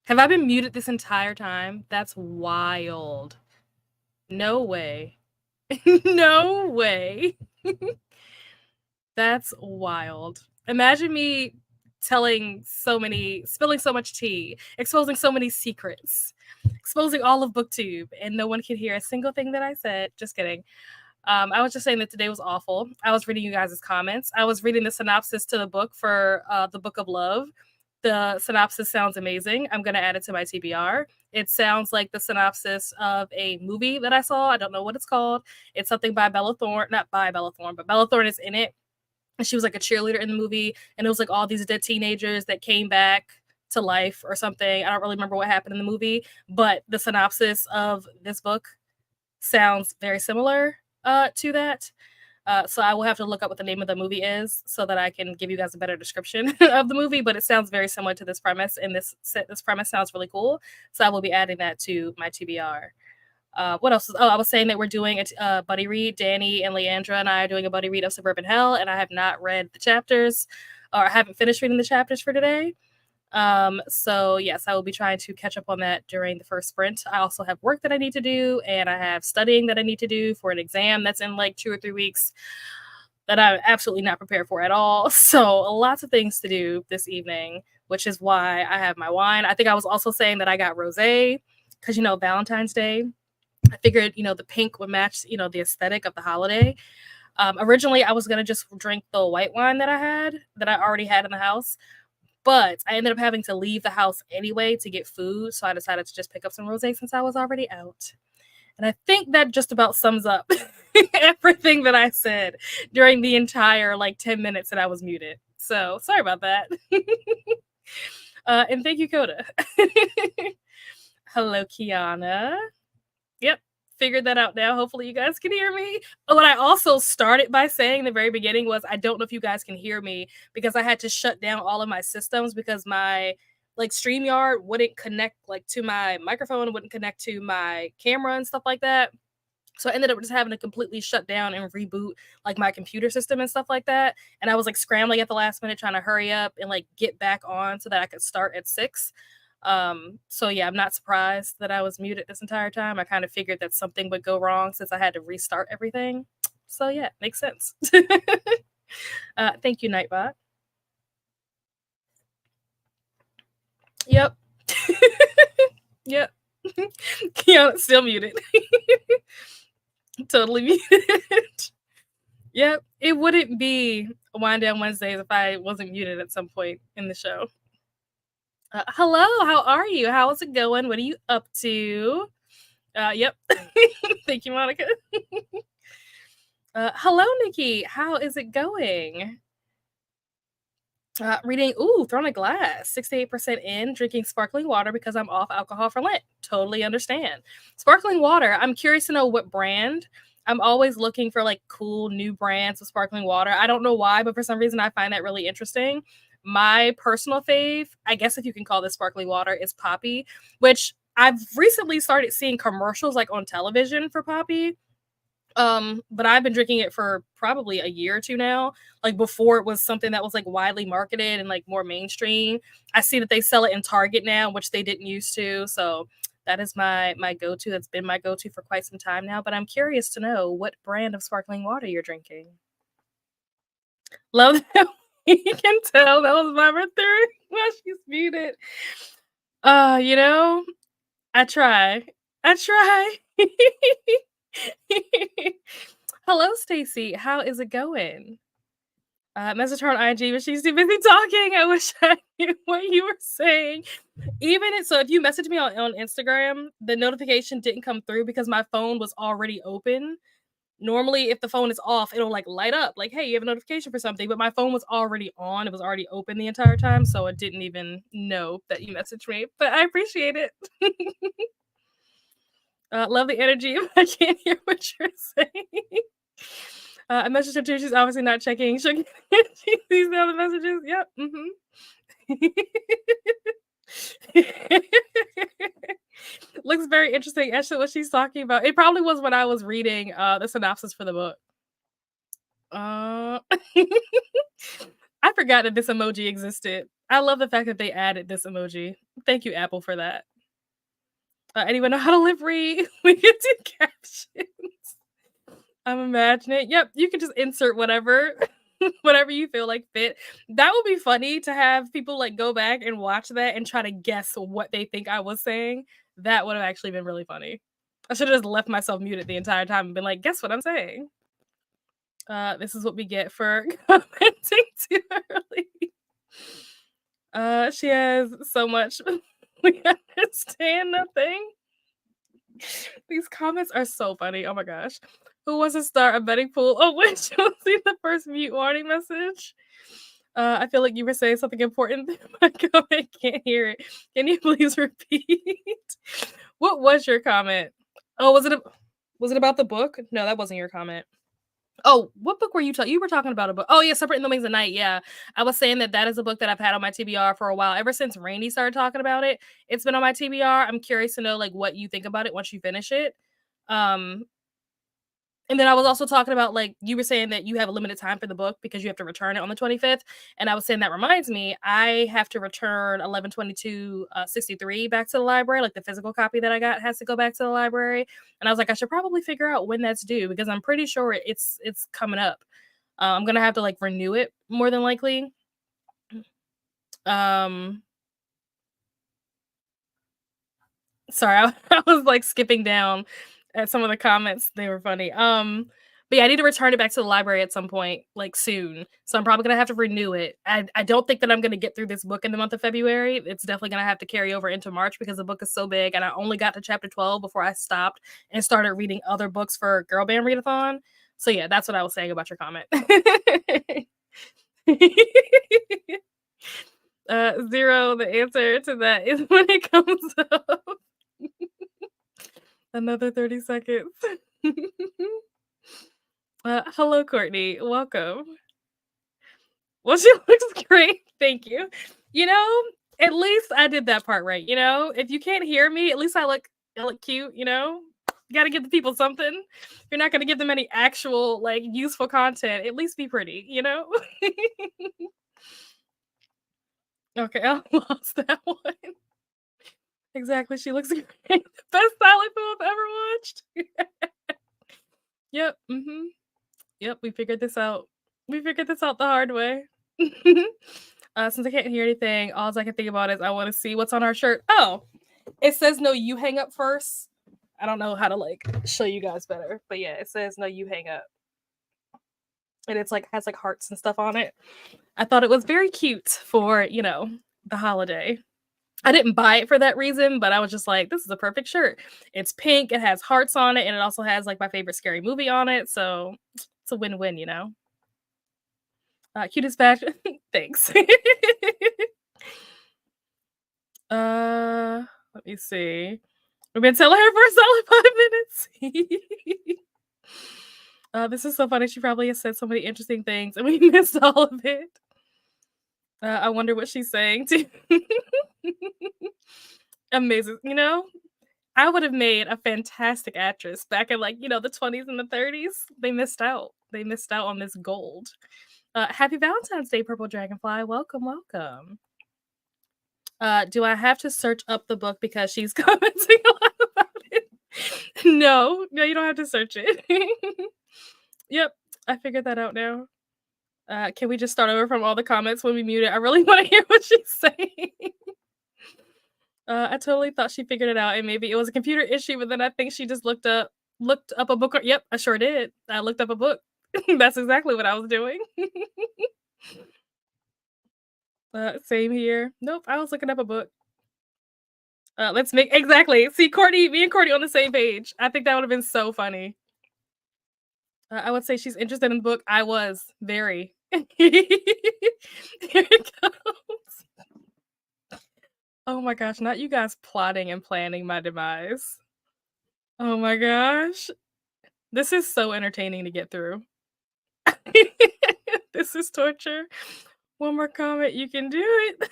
Have I been muted this entire time? That's wild. No way. No way. That's wild. Imagine me spilling so much tea, exposing so many secrets, exposing all of BookTube, and no one could hear a single thing that I said. Just kidding. I was just saying that today was awful. I was reading you guys' comments. I was reading the synopsis to the book for the Book of Love. The synopsis sounds amazing. I'm going to add it to my TBR. It sounds like the synopsis of a movie that I saw. I don't know what it's called. It's something by Bella Thorne. Not by Bella Thorne, but Bella Thorne is in it. And she was like a cheerleader in the movie. And it was like all these dead teenagers that came back to life or something. I don't really remember what happened in the movie. But the synopsis of this book sounds very similar to that. So I will have to look up what the name of the movie is so that I can give you guys a better description of the movie. But it sounds very similar to this premise, and this premise sounds really cool. So I will be adding that to my TBR. What else? I was saying that we're doing a buddy read. Danny and Leandra and I are doing a buddy read of Suburban Hell, and I have not read the chapters, or I haven't finished reading the chapters for today. So yes, I will be trying to catch up on that during the first sprint. I also have work that I need to do, and I have studying that I need to do for an exam that's in like 2 or 3 weeks that I'm absolutely not prepared for at all. So lots of things to do this evening, which is why I have my wine. I think I was also saying that I got rosé because, Valentine's Day. I figured, the pink would match, the aesthetic of the holiday. Originally, I was going to just drink the white wine that I already had in the house. But I ended up having to leave the house anyway to get food. So I decided to just pick up some rosé since I was already out. And I think that just about sums up everything that I said during the entire 10 minutes that I was muted. So sorry about that. And thank you, Coda. Hello, Kiana. Yep. Figured that out now. Hopefully you guys can hear me. What I also started by saying in the very beginning was I don't know if you guys can hear me because I had to shut down all of my systems because my StreamYard wouldn't connect to my microphone, wouldn't connect to my camera and stuff like that. So I ended up just having to completely shut down and reboot my computer system and stuff like that. And I was scrambling at the last minute trying to hurry up and get back on so that I could start at 6. So yeah, I'm not surprised that I was muted this entire time. I kind of figured that something would go wrong since I had to restart everything. So yeah, makes sense. Thank you, Nightbot. Yep. Yep. Kiana still muted. Totally muted. Yep. It wouldn't be Wind Down Wednesdays if I wasn't muted at some point in the show. Hello, how are you? How is it going? What are you up to? Yep. Thank you, Monica. Hello, Nikki. How is it going? Reading, Thrown a Glass, 68% in, drinking sparkling water because I'm off alcohol for Lent. Totally understand. Sparkling water, I'm curious to know what brand. I'm always looking for cool new brands of sparkling water. I don't know why, but for some reason I find that really interesting. My personal fave, I guess if you can call this sparkling water, is Poppy, which I've recently started seeing commercials on television for Poppy. But I've been drinking it for probably a year or two now. Before it was something that was widely marketed and more mainstream. I see that they sell it in Target now, which they didn't used to. So that is my go-to. That's been my go-to for quite some time now. But I'm curious to know what brand of sparkling water you're drinking. Love that. You can tell that was my birthday while she's muted. I try. Hello, Stacy. How is it going? Message her on IG, but she's too busy talking. I wish I knew what you were saying. So if you message me on Instagram, the notification didn't come through because my phone was already open. Normally, if the phone is off, it'll light up, hey, you have a notification for something. But my phone was already on; it was already open the entire time, so I didn't even know that you messaged me. But I appreciate it. Love the energy. I can't hear what you're saying. I messaged her too. She's obviously not checking. She sees all the messages. Yep. Looks very interesting. Actually, what she's talking about. It probably was when I was reading the synopsis for the book. I forgot that this emoji existed. I love the fact that they added this emoji. Thank you, Apple, for that. Anyone know how to lip read? We can do captions. I'm imagining. Yep, you can just insert whatever, whatever you feel like fit. That would be funny to have people like go back and watch that and try to guess what they think I was saying. That would have actually been really funny. I should have just left myself muted the entire time and been like, guess what I'm saying? This is what we get for commenting too early. She has so much. We understand nothing. These comments are so funny. Oh my gosh. Who wants to start a betting pool? Oh, wait, you'll see the first mute warning message. I feel like you were saying something important. My comment can't hear it. Can you please repeat? What was your comment? Oh, was it about the book? No, that wasn't your comment. Oh, what book were you talking? You were talking about a book. Oh yeah, Separate in the Wings of Night. Yeah, I was saying that is a book that I've had on my TBR for a while. Ever since Rainey started talking about it, it's been on my TBR. I'm curious to know like what you think about it once you finish it. Um, and then I was also talking about like you were saying that you have a limited time for the book because you have to return it on the 25th. And I was saying that reminds me, I have to return 11/22/63 back to the library. Like the physical copy that I got has to go back to the library. And I was like, I should probably figure out when that's due because I'm pretty sure it's coming up. I'm gonna have to like renew it more than likely. Um, Sorry, I was like skipping down at some of the comments. They were funny. But yeah, I need to return it back to the library at some point, like soon. So I'm probably gonna have to renew it. I don't think that I'm gonna get through this book in the month of February. It's definitely gonna have to carry over into March because the book is so big, and I only got to chapter 12 before I stopped and started reading other books for Girl Band Readathon. So yeah, that's what I was saying about your comment. Zero. The answer to that is when it comes up. Another 30 seconds. Hello, Courtney. Welcome. Well, she looks great. Thank you. You know, at least I did that part right. You know, if you can't hear me, at least I look cute. You know, you got to give the people something. You're not going to give them any actual like useful content. At least be pretty. You know. Okay, I lost that one. Exactly. She looks great. Best silent film I've ever watched. Yep. Yep. We figured this out. We figured this out the hard way. Since I can't hear anything, all I can think about is I want to see what's on our shirt. Oh, it says no, you hang up first. I don't know how to like show you guys better, but yeah, it says no, you hang up. And it's like has like hearts and stuff on it. I thought it was very cute for, you know, the holiday. I didn't buy it for that reason, but I was just like, this is a perfect shirt. It's pink, it has hearts on it, and it also has like my favorite scary movie on it. So it's a win-win, you know. Cutest badge. Thanks. Let me see. We've been telling her for a solid 5 minutes. This is so funny. She probably has said so many interesting things, and we missed all of it. I wonder what she's saying too. Amazing. You know, I would have made a fantastic actress back in like, you know, the 20s and the 30s. They missed out. They missed out on this gold. Happy Valentine's Day, Purple Dragonfly. Welcome, welcome. Do I have to search up the book because she's commenting a lot about it? No, you don't have to search it. Yep, I figured that out now. Can we just start over from all the comments when we mute it? I really want to hear what she's saying. I totally thought she figured it out, and maybe it was a computer issue, but then I think she just looked up a book. Yep, I sure did. I looked up a book. That's exactly what I was doing. Same here. Nope, I was looking up a book. Let's make exactly. See, Courtney, me and Courtney on the same page. I think that would have been so funny. I would say she's interested in the book. I was very. Here it comes. Oh my gosh, not you guys plotting and planning my demise. Oh my gosh. This is so entertaining to get through. This is torture. One more comment, you can do it.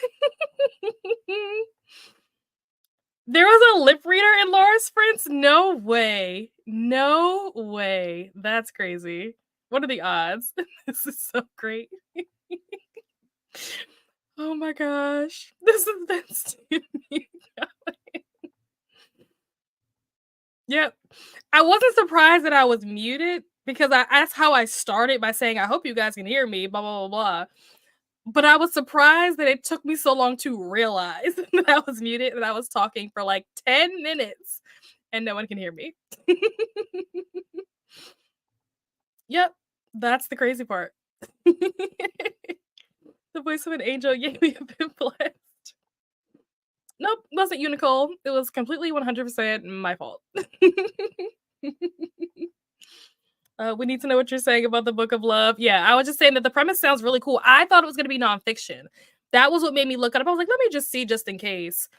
There was a lip reader in Laura's Prince? No way. No way. That's crazy. What are the odds? This is so great. Oh my gosh. This has been Stevie. Yep. I wasn't surprised that I was muted because that's how I started by saying, "I hope you guys can hear me, blah, blah, blah, blah." But I was surprised that it took me so long to realize that I was muted and I was talking for like 10 minutes and no one can hear me. Yep. That's the crazy part. The voice of an angel, yay, we have been blessed. Nope, wasn't you, Nicole. It was completely 100% my fault. We need to know what you're saying about the Book of Love. Yeah, I was just saying that the premise sounds really cool. I thought it was going to be nonfiction. That was what made me look it up. I was like, let me just see just in case.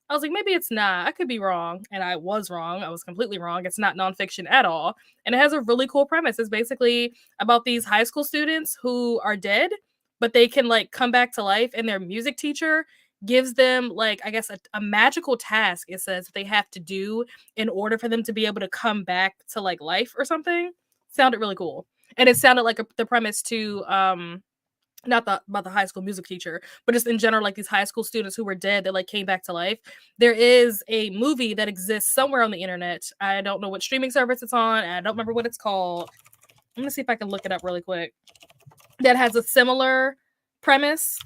I was like, maybe it's not. I could be wrong. And I was wrong. I was completely wrong. It's not nonfiction at all. And it has a really cool premise. It's basically about these high school students who are dead, but they can like come back to life. And their music teacher gives them like, I guess, a magical task, it says they have to do in order for them to be able to come back to like life or something. Sounded really cool. And it sounded like the premise to not about the high school music teacher, but just in general, like these high school students who were dead that like came back to life. There is a movie that exists somewhere on the internet. I don't know what streaming service it's on. I don't remember what it's called. I'm gonna see if I can look it up really quick. That has a similar premise.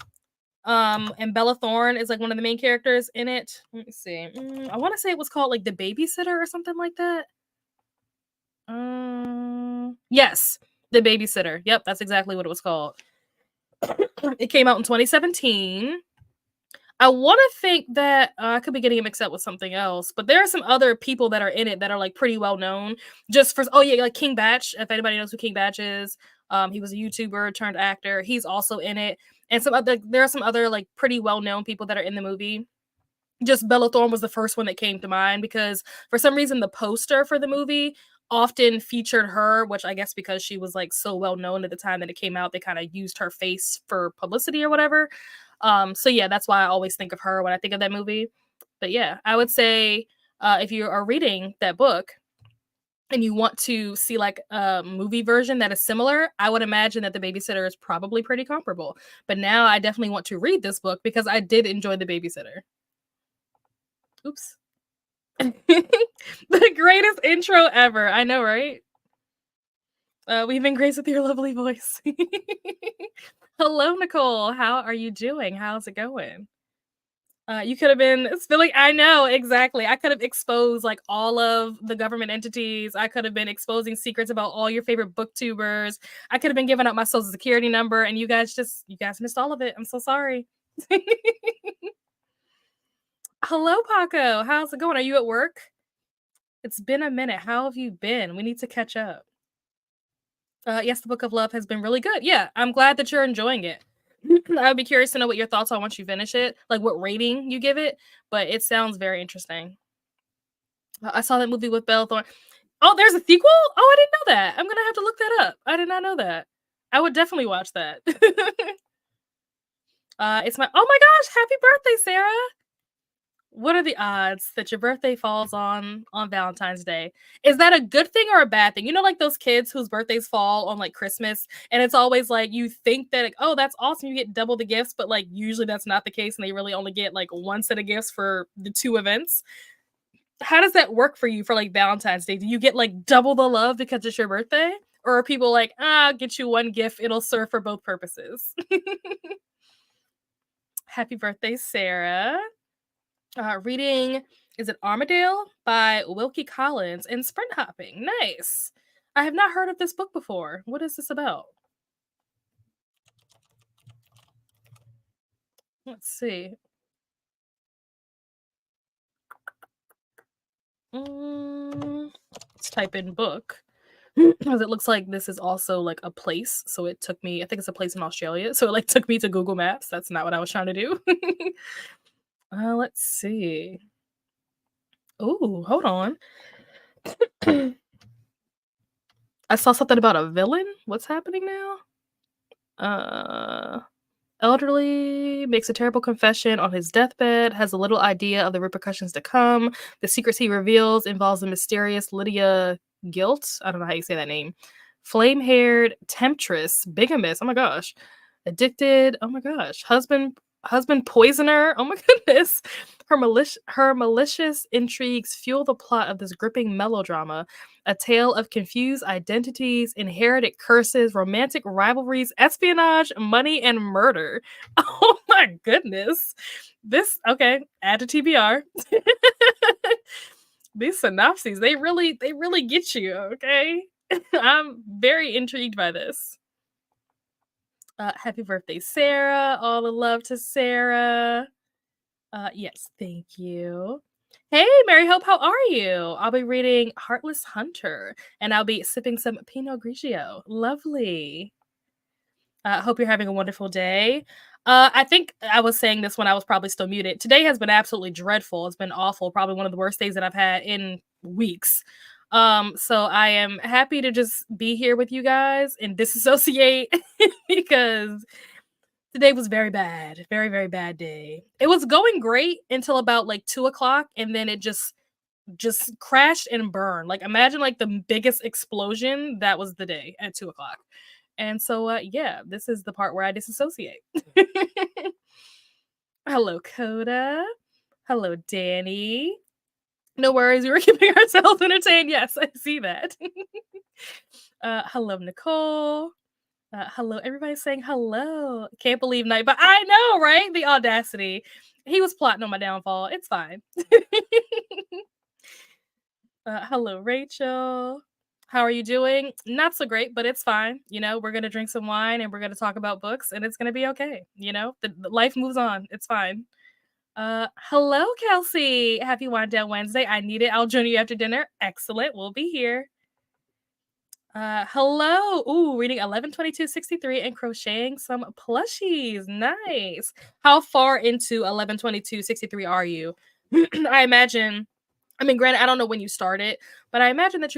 And Bella Thorne is like one of the main characters in it. Let me see. I want to say it was called like The Babysitter or something like that. Yes, The Babysitter. Yep, that's exactly what it was called. It came out in 2017. I want to think that I could be getting it mixed up with something else, but there are some other people that are in it that are like pretty well known. Just for like King Batch. If anybody knows who King Batch is, he was a YouTuber turned actor. He's also in it, and there are some other like pretty well known people that are in the movie. Just Bella Thorne was the first one that came to mind because for some reason the poster for the movie often featured her, which I guess because she was like so well known at the time that it came out, they kind of used her face for publicity or whatever. So yeah, that's why I always think of her when I think of that movie. But yeah, I would say if you are reading that book and you want to see like a movie version that is similar, I would imagine that The Babysitter is probably pretty comparable. But now I definitely want to read this book because I did enjoy The Babysitter. Oops. The greatest intro ever. I know, right? We've been graced with your lovely voice. Hello, Nicole. How are you doing? How's it going? You could have been spilling. I know, exactly. I could have exposed like all of the government entities. I could have been exposing secrets about all your favorite booktubers. I could have been giving up my social security number, and you guys missed all of it. I'm so sorry. Hello, Paco. How's it going? Are you at work? It's been a minute. How have you been? We need to catch up. Yes, the Book of Love has been really good. Yeah, I'm glad that you're enjoying it. I would be curious to know what your thoughts are once you finish it, like what rating you give it, but it sounds very interesting. I saw that movie with Bella Thorne. Oh, there's a sequel? Oh, I didn't know that. I'm gonna have to look that up. I did not know that. I would definitely watch that. It's my oh my gosh, happy birthday, Sarah. What are the odds that your birthday falls on Valentine's Day? Is that a good thing or a bad thing? You know, like those kids whose birthdays fall on like Christmas, and it's always like you think that, like, oh, that's awesome, you get double the gifts, but like usually that's not the case, and they really only get like one set of gifts for the two events. How does that work for you for like Valentine's Day? Do you get like double the love because it's your birthday? Or are people like, I'll get you one gift, it'll serve for both purposes? Happy birthday, Sarah. Reading, is it Armadale by Wilkie Collins and Sprint Hopping. Nice. I have not heard of this book before. What is this about? Let's see. Let's type in book. Because it looks like this is also like a place. So it took me, I think it's a place in Australia. So it like took me to Google Maps. That's not what I was trying to do. Let's see. Oh, hold on. I saw something about a villain. What's happening now? Elderly makes a terrible confession on his deathbed, has a little idea of the repercussions to come. The secrets he reveals involves the mysterious Lydia Guilt. I don't know how you say that name. Flame-haired temptress, bigamist. Oh my gosh. Addicted. Oh my gosh. Husband poisoner. Oh my goodness. Her malicious intrigues fuel the plot of this gripping melodrama, a tale of confused identities, inherited curses, romantic rivalries, espionage, money, and murder. Oh my goodness. This okay, add to TBR. These synopses, they really get you, okay? I'm very intrigued by this. Happy birthday, Sarah. All the love to Sarah. Yes, thank you. Hey, Mary Hope, how are you? I'll be reading Heartless Hunter, and I'll be sipping some Pinot Grigio. Lovely. Hope you're having a wonderful day. I think I was saying this when I was probably still muted. Today has been absolutely dreadful. It's been awful. Probably one of the worst days that I've had in weeks. So I am happy to just be here with you guys and disassociate because today was very bad. Very, very bad day. It was going great until about like 2 o'clock, and then it just crashed and burned. Like imagine like the biggest explosion. That was the day at 2 o'clock. And so yeah, this is the part where I disassociate. Hello, Coda. Hello, Danny. No worries, we were keeping ourselves entertained. Yes, I see that. Hello, Nicole. Hello, everybody's saying hello. Can't believe night, but I know, right? The audacity. He was plotting on my downfall. It's fine. Hello, Rachel. How are you doing? Not so great, but it's fine. You know, we're gonna drink some wine and we're gonna talk about books, and it's gonna be okay. You know, the life moves on. It's fine. Hello, Kelsey. Happy Wind Down Wednesday. I need it. I'll join you after dinner. Excellent. We'll be here. Hello. Ooh, reading 11/22/63 and crocheting some plushies. Nice. How far into 11/22/63 are you? I imagine. I mean, granted, I don't know when you started, but I imagine that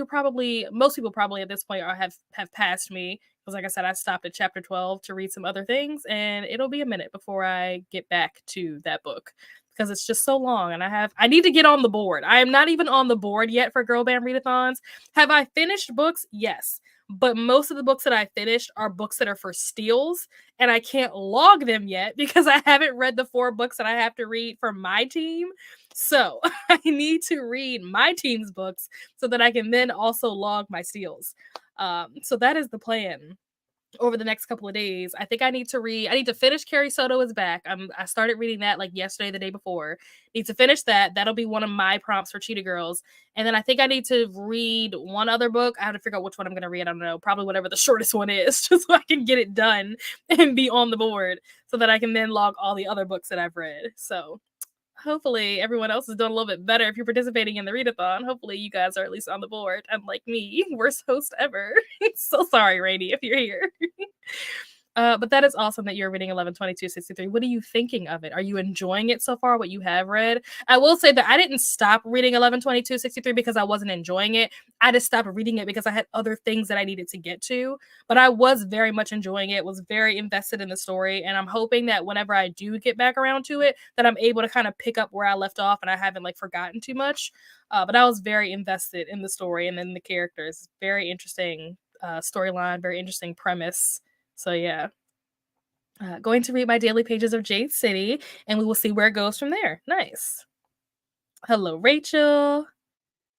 most people probably at this point have passed me because, like I said, I stopped at chapter 12 to read some other things, and it'll be a minute before I get back to that book because it's just so long, and I need to get on the board. I am not even on the board yet for Girl Band Readathons. Have I finished books? Yes. But most of the books that I finished are books that are for steals, and I can't log them yet because I haven't read the 4 books that I have to read for my team. So I need to read my team's books so that I can then also log my steals. So that is the plan over the next couple of days. I think I need to finish Carrie Soto is Back. I started reading that like yesterday, the day before. Need to finish that. That'll be one of my prompts for Cheetah Girls. And then I think I need to read one other book. I have to figure out which one I'm going to read. I don't know. Probably whatever the shortest one is, just so I can get it done and be on the board so that I can then log all the other books that I've read. So hopefully everyone else is doing a little bit better if you're participating in the readathon. Hopefully you guys are at least on the board, unlike me, worst host ever. So sorry, Rainy, if you're here. But that is awesome that you're reading 11/22/63. What are you thinking of it? Are you enjoying it so far, what you have read? I will say that I didn't stop reading 11/22/63 because I wasn't enjoying it. I just stopped reading it because I had other things that I needed to get to. But I was very much enjoying it, was very invested in the story, and I'm hoping that whenever I do get back around to it, that I'm able to kind of pick up where I left off and I haven't like forgotten too much. But I was very invested in the story and then the characters. Very interesting storyline, very interesting premise. So yeah, going to read my daily pages of Jade City, and we will see where it goes from there. Nice. Hello, Rachel.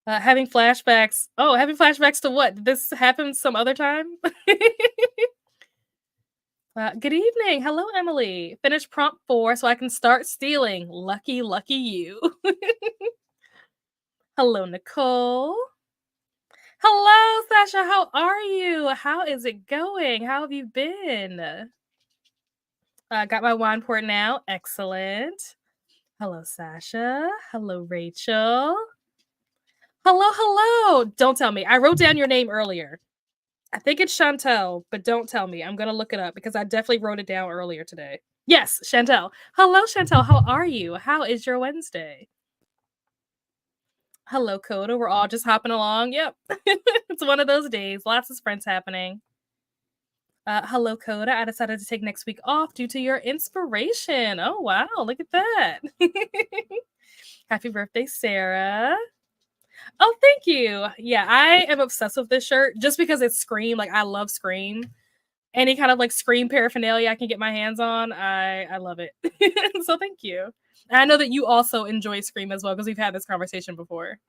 Having flashbacks. Oh, having flashbacks to what? Did this happen some other time? Good evening. Hello, Emily. Finish prompt 4 so I can start stealing. Lucky, lucky you. Hello, Nicole. Hello, Sasha. How are you? How is it going? How have you been? Got my wine poured now. Excellent. Hello, Sasha. Hello, Rachel. Hello, hello. Don't tell me. I wrote down your name earlier. I think it's Chantel, but don't tell me. I'm going to look it up because I definitely wrote it down earlier today. Yes, Chantel. Hello, Chantel. How are you? How is your Wednesday? Hello, Coda. We're all just hopping along. Yep. It's one of those days. Lots of sprints happening. Hello, Coda. I decided to take next week off due to your inspiration. Oh, wow. Look at that. Happy birthday, Sarah. Oh, thank you. Yeah, I am obsessed with this shirt just because it's Scream. Like, I love Scream. any kind of like Scream paraphernalia I can get my hands on, I love it. So thank you. And I know that you also enjoy Scream as well because we've had this conversation before.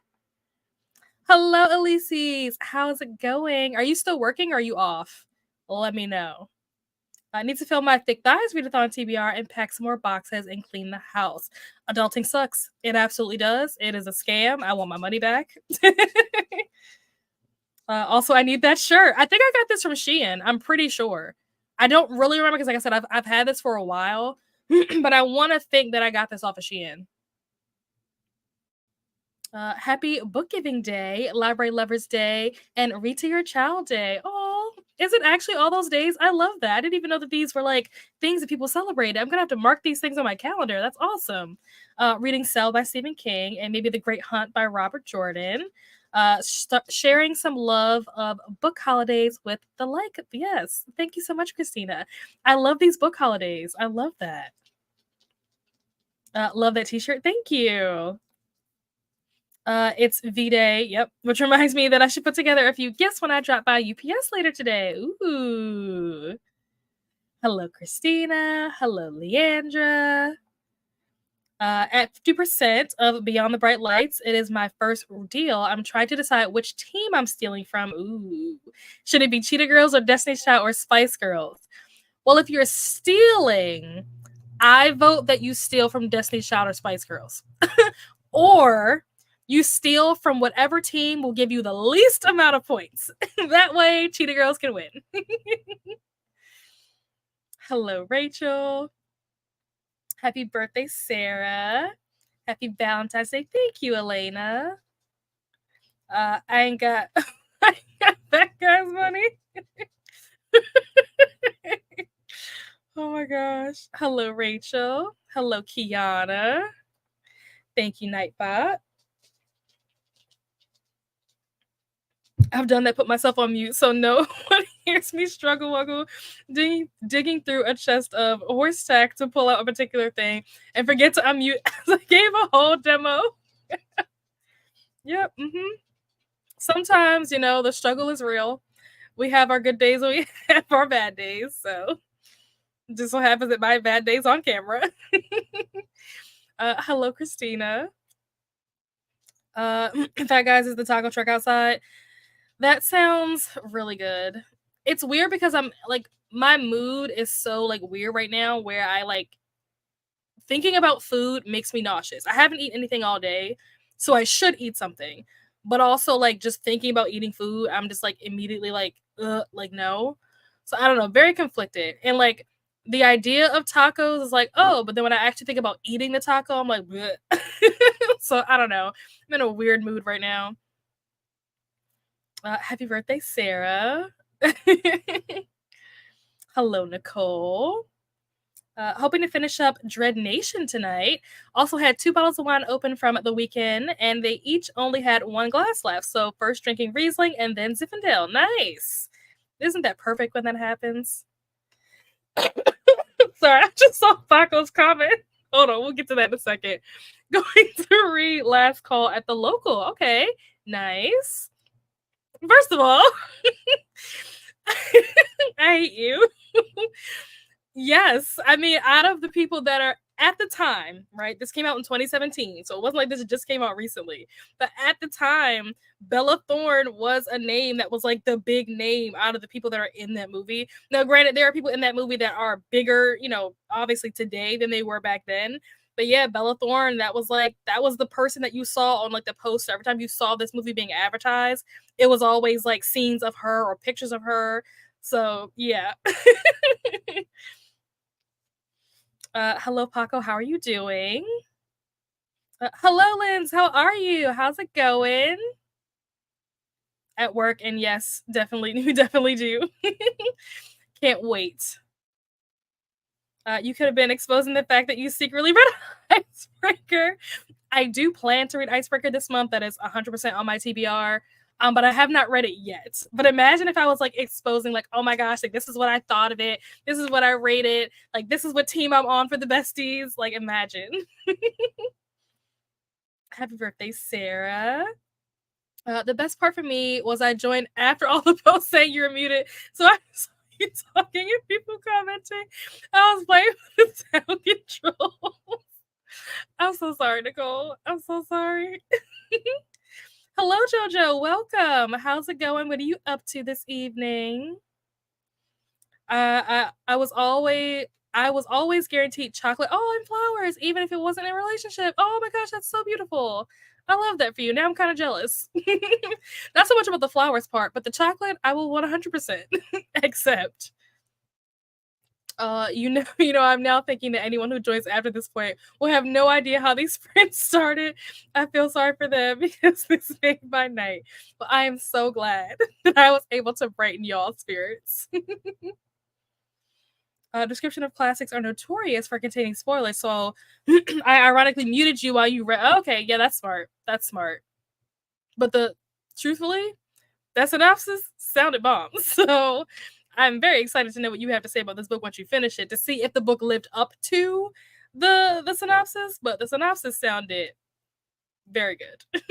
Hello, Elises. How's it going? Are you still working or are you off? Let me know. I need to fill my thick thighs, Readathon TBR, and pack some more boxes and clean the house. Adulting sucks. It absolutely does. It is a scam. I want my money back. Also, I need that shirt. I think I got this from Shein. I'm pretty sure. I don't really remember because, like I said, I've had this for a while, but I want to think that I got this off of Shein. Happy Book Giving Day, Library Lovers Day, and Read to Your Child Day. Oh, is it actually all those days? I love that. I didn't even know that these were like things that people celebrated. I'm gonna have to mark these things on my calendar. That's awesome. Reading Cell by Stephen King and maybe The Great Hunt by Robert Jordan. Sharing some love of book holidays with the like. Yes, thank you so much, Christina. I love these book holidays. I love that. Love that t-shirt. Thank you. It's V-Day, yep, which reminds me that I should put together a few gifts when I drop by UPS later today. Ooh. Hello, Christina. Hello, Leandra. At 50% of Beyond the Bright Lights, it is my first deal. I'm trying to decide which team I'm stealing from. Ooh. Should it be Cheetah Girls or Destiny's Child or Spice Girls? Well, if you're stealing, I vote that you steal from Destiny's Child or Spice Girls. Or you steal from whatever team will give you the least amount of points. That way, Cheetah Girls can win. Hello, Rachel. Happy birthday, Sarah. Happy Valentine's Day. Thank you, Elena. I ain't got that guy's money. Oh my gosh. Hello, Rachel. Hello, Kiana. Thank you, Nightbot. I've done that, put myself on mute, so no one hears me struggle wuggle digging through a chest of horse tack to pull out a particular thing and forget to unmute as I gave a whole demo. Yep. Sometimes, the struggle is real. We have our good days and we have our bad days, so just so happens that my bad day's on camera. Hello, Christina. Fat Guys is the taco truck outside. That sounds really good. It's weird because I'm like, my mood is so like weird right now where I like thinking about food makes me nauseous. I haven't eaten anything all day, so I should eat something. But also like just thinking about eating food, I'm just like immediately like no. So I don't know, very conflicted. And like the idea of tacos is like, oh, but then when I actually think about eating the taco, I'm like, so I don't know. I'm in a weird mood right now. Happy birthday, Sarah. Hello, Nicole. Hoping to finish up Dread Nation tonight. Also had 2 bottles of wine open from the weekend, and they each only had 1 glass left. So first drinking Riesling and then Zinfandel. Nice. Isn't that perfect when that happens? Sorry, I just saw Paco's comment. Hold on, we'll get to that in a second. Going to read Last Call at the Local. Okay, nice. First of all, I hate you. Yes, I mean, out of the people that are at the time, right? This came out in 2017, so it wasn't like this just came out recently. But at the time, Bella Thorne was a name that was like the big name out of the people that are in that movie. Now, granted, there are people in that movie that are bigger, obviously today than they were back then. But yeah, Bella Thorne, that was the person that you saw on like the poster. Every time you saw this movie being advertised, it was always like scenes of her or pictures of her. So yeah. Hello, Paco. How are you doing? Hello, Linz. How are you? How's it going? At work, and yes, definitely, we definitely do. Can't wait. You could have been exposing the fact that you secretly read Icebreaker. I do plan to read Icebreaker this month. That is 100% on my TBR. But I have not read it yet. But imagine if I was like exposing, like, oh my gosh, like this is what I thought of it. This is what I rated. Like this is what team I'm on for the besties. Like imagine. Happy birthday, Sarah. The best part for me was I joined after all the posts saying you were muted, so I saw you talking and people commenting. I was playing with the sound control. I'm so sorry, Nicole. I'm so sorry. Hello, Jojo. Welcome. How's it going? What are you up to this evening? I was always guaranteed chocolate. Oh, and flowers, even if it wasn't in a relationship. Oh my gosh, that's so beautiful. I love that for you. Now I'm kind of jealous. Not so much about the flowers part, but the chocolate, I will 100% accept. I'm now thinking that anyone who joins after this point will have no idea how these friends started. I feel sorry for them because this made my night. But I am so glad that I was able to brighten y'all's spirits. Description of classics are notorious for containing spoilers, so I ironically muted you while you read. Okay, yeah, that's smart. That's smart. But truthfully, that synopsis sounded bomb. So I'm very excited to know what you have to say about this book once you finish it, to see if the book lived up to the synopsis. But the synopsis sounded very good.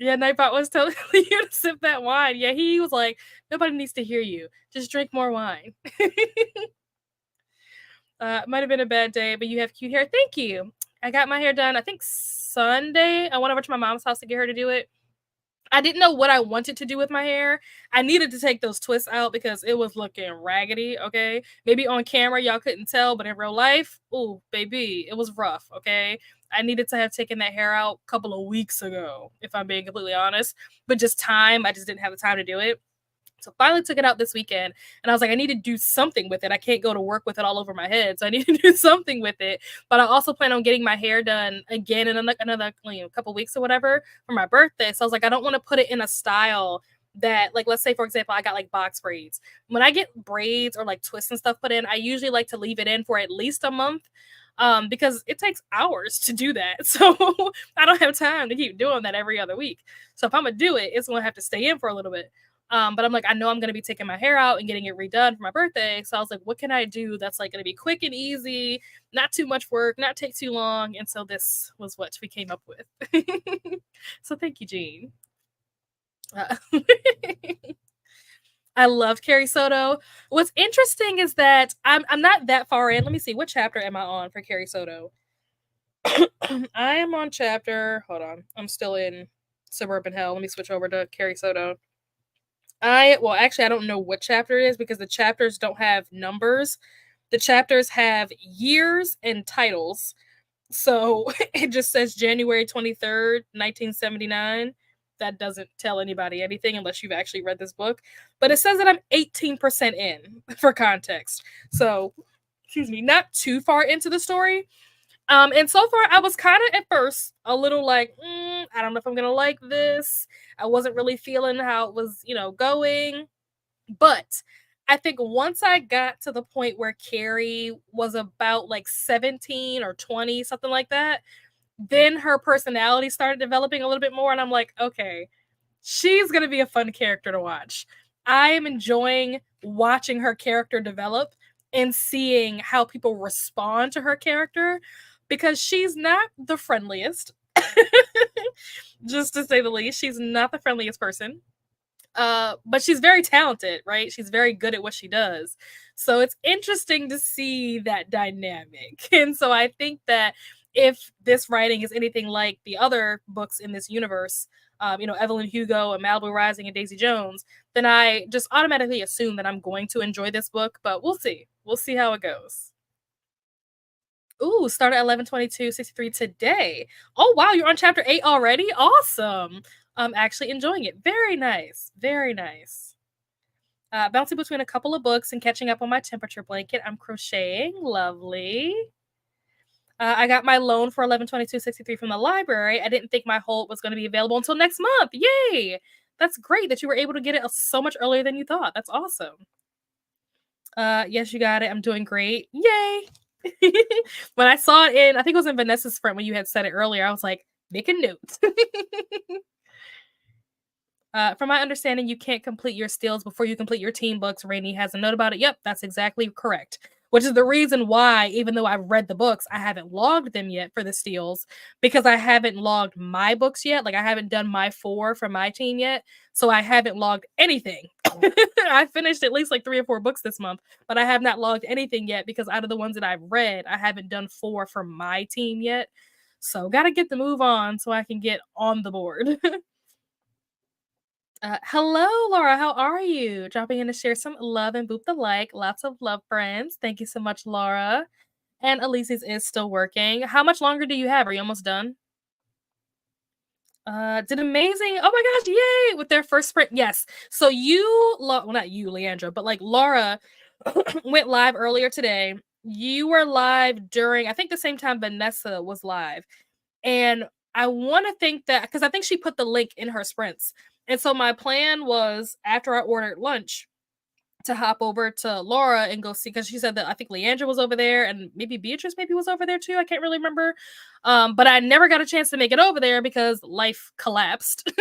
Yeah, Nightbot was telling you to sip that wine. Yeah, he was like, nobody needs to hear you. Just drink more wine. Might have been a bad day, but you have cute hair. Thank you. I got my hair done, I think Sunday. I went over to my mom's house to get her to do it. I didn't know what I wanted to do with my hair. I needed to take those twists out because it was looking raggedy, okay? Maybe on camera y'all couldn't tell, but in real life, ooh, baby, it was rough, okay? I needed to have taken that hair out a couple of weeks ago, if I'm being completely honest. But just time, I just didn't have the time to do it. So finally took it out this weekend, and I was like, I need to do something with it. I can't go to work with it all over my head, so I need to do something with it. But I also plan on getting my hair done again in another couple weeks or whatever for my birthday. So I was like, I don't want to put it in a style that, like, let's say for example, I got like box braids. When I get braids or like twists and stuff put in, I usually like to leave it in for at least a month. Because it takes hours to do that. So I don't have time to keep doing that every other week. So if I'm gonna do it, it's gonna have to stay in for a little bit. But I'm like, I know I'm gonna be taking my hair out and getting it redone for my birthday. So I was like, what can I do that's like gonna be quick and easy, not too much work, not take too long? And so this was what we came up with. So thank you, Jean. Uh, I love Carrie Soto. What's interesting is that I'm not that far in. Let me see, what chapter am I on for Carrie Soto? I am on chapter. Hold on, I'm still in Suburban Hell. Let me switch over to Carrie Soto. Actually, I don't know what chapter it is because the chapters don't have numbers. The chapters have years and titles. So it just says January 23rd, 1979. That doesn't tell anybody anything unless you've actually read this book. But it says that I'm 18% in for context. So, excuse me, not too far into the story. And so far, I was kind of at first a little like, I don't know if I'm gonna like this. I wasn't really feeling how it was, going. But I think once I got to the point where Carrie was about like 17 or 20, something like that, then her personality started developing a little bit more. And I'm like, okay, she's gonna be a fun character to watch. I am enjoying watching her character develop and seeing how people respond to her character because she's not the friendliest. Just to say the least, she's not the friendliest person. But she's very talented, right? She's very good at what she does. So it's interesting to see that dynamic. And so I think that if this writing is anything like the other books in this universe, Evelyn Hugo and Malibu Rising and Daisy Jones, then I just automatically assume that I'm going to enjoy this book, but we'll see. We'll see how it goes. Ooh, started at 11/22/63 today. Oh wow, you're on chapter 8 already? Awesome. I'm actually enjoying it. Very nice. Very nice. Bouncing between a couple of books and catching up on my temperature blanket. I'm crocheting. Lovely. I got my loan for 11/22/63 from the library. I didn't think my hold was going to be available until next month. Yay! That's great that you were able to get it so much earlier than you thought. That's awesome. Yes, you got it. I'm doing great. Yay! When I saw it I think it was in Vanessa's friend when you had said it earlier, I was like, make a note. From my understanding, you can't complete your steals before you complete your team books. Rainey has a note about it. Yep, that's exactly correct. which is the reason why, even though I've read the books, I haven't logged them yet for the steals because I haven't logged my books yet. Like I haven't done my 4 for my team yet. So I haven't logged anything. I finished at least like 3 or 4 books this month, but I have not logged anything yet because out of the ones that I've read, I haven't done 4 for my team yet. So gotta get the move on so I can get on the board. Hello, Laura. How are you? Dropping in to share some love and boop the like. Lots of love, friends. Thank you so much, Laura. And Elise's is still working. How much longer do you have? Are you almost done? Did amazing. Oh my gosh, yay! With their first sprint. Yes. So well, not you, Leandra, but like Laura went live earlier today. You were live during, I think, the same time Vanessa was live. And I want to think that because I think she put the link in her sprints. And so my plan was after I ordered lunch to hop over to Laura and go see, because she said that I think Leandra was over there and maybe Beatrice maybe was over there too. I can't really remember. But I never got a chance to make it over there because life collapsed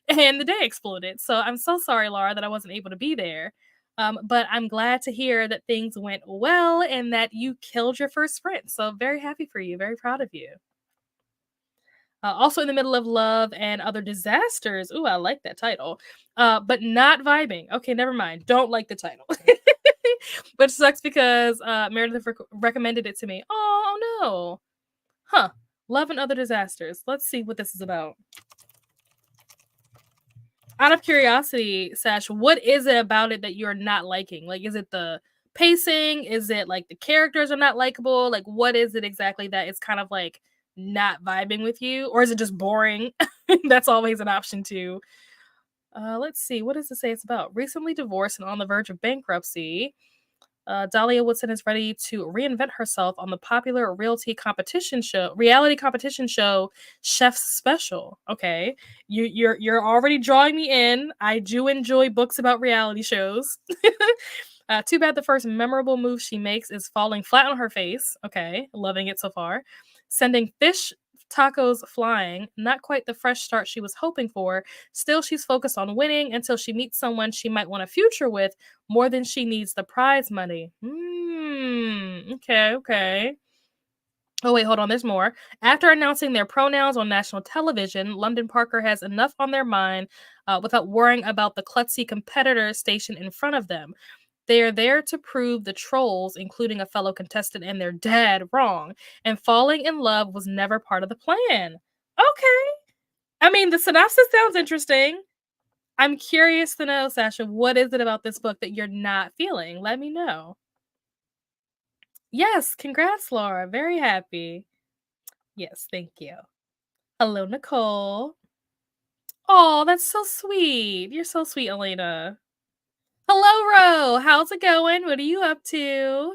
and the day exploded. So I'm so sorry, Laura, that I wasn't able to be there. But I'm glad to hear that things went well and that you killed your first sprint. So very happy for you. Very proud of you. Also in the middle of love and other disasters. Ooh, I like that title. But not vibing. Okay, never mind. Don't like the title. Which sucks because Meredith recommended it to me. Oh no. Huh. Love and other disasters. Let's see what this is about. Out of curiosity, Sash, what is it about it that you're not liking? Like, is it the pacing? Is it like the characters are not likable? Like, what is it exactly that is kind of like not vibing with you? Or is it just boring? That's always an option too. Let's see. What does it say it's about? Recently divorced and on the verge of bankruptcy. Dahlia Woodson is ready to reinvent herself on the popular reality competition show, Chef's Special. Okay, you're already drawing me in. I do enjoy books about reality shows. Too bad the first memorable move she makes is falling flat on her face. Okay, loving it so far. Sending fish tacos flying, not quite the fresh start she was hoping for. Still, she's focused on winning until she meets someone she might want a future with more than she needs the prize money. Okay. Oh, wait, hold on. There's more. After announcing their pronouns on national television, London Parker has enough on their mind without worrying about the klutzy competitor stationed in front of them. They are there to prove the trolls, including a fellow contestant and their dad, wrong. And falling in love was never part of the plan. Okay. I mean, the synopsis sounds interesting. I'm curious to know, Sasha, what is it about this book that you're not feeling? Let me know. Yes, congrats, Laura. Very happy. Yes, thank you. Hello, Nicole. Oh, that's so sweet. You're so sweet, Elena. Hello, Ro. How's it going? What are you up to?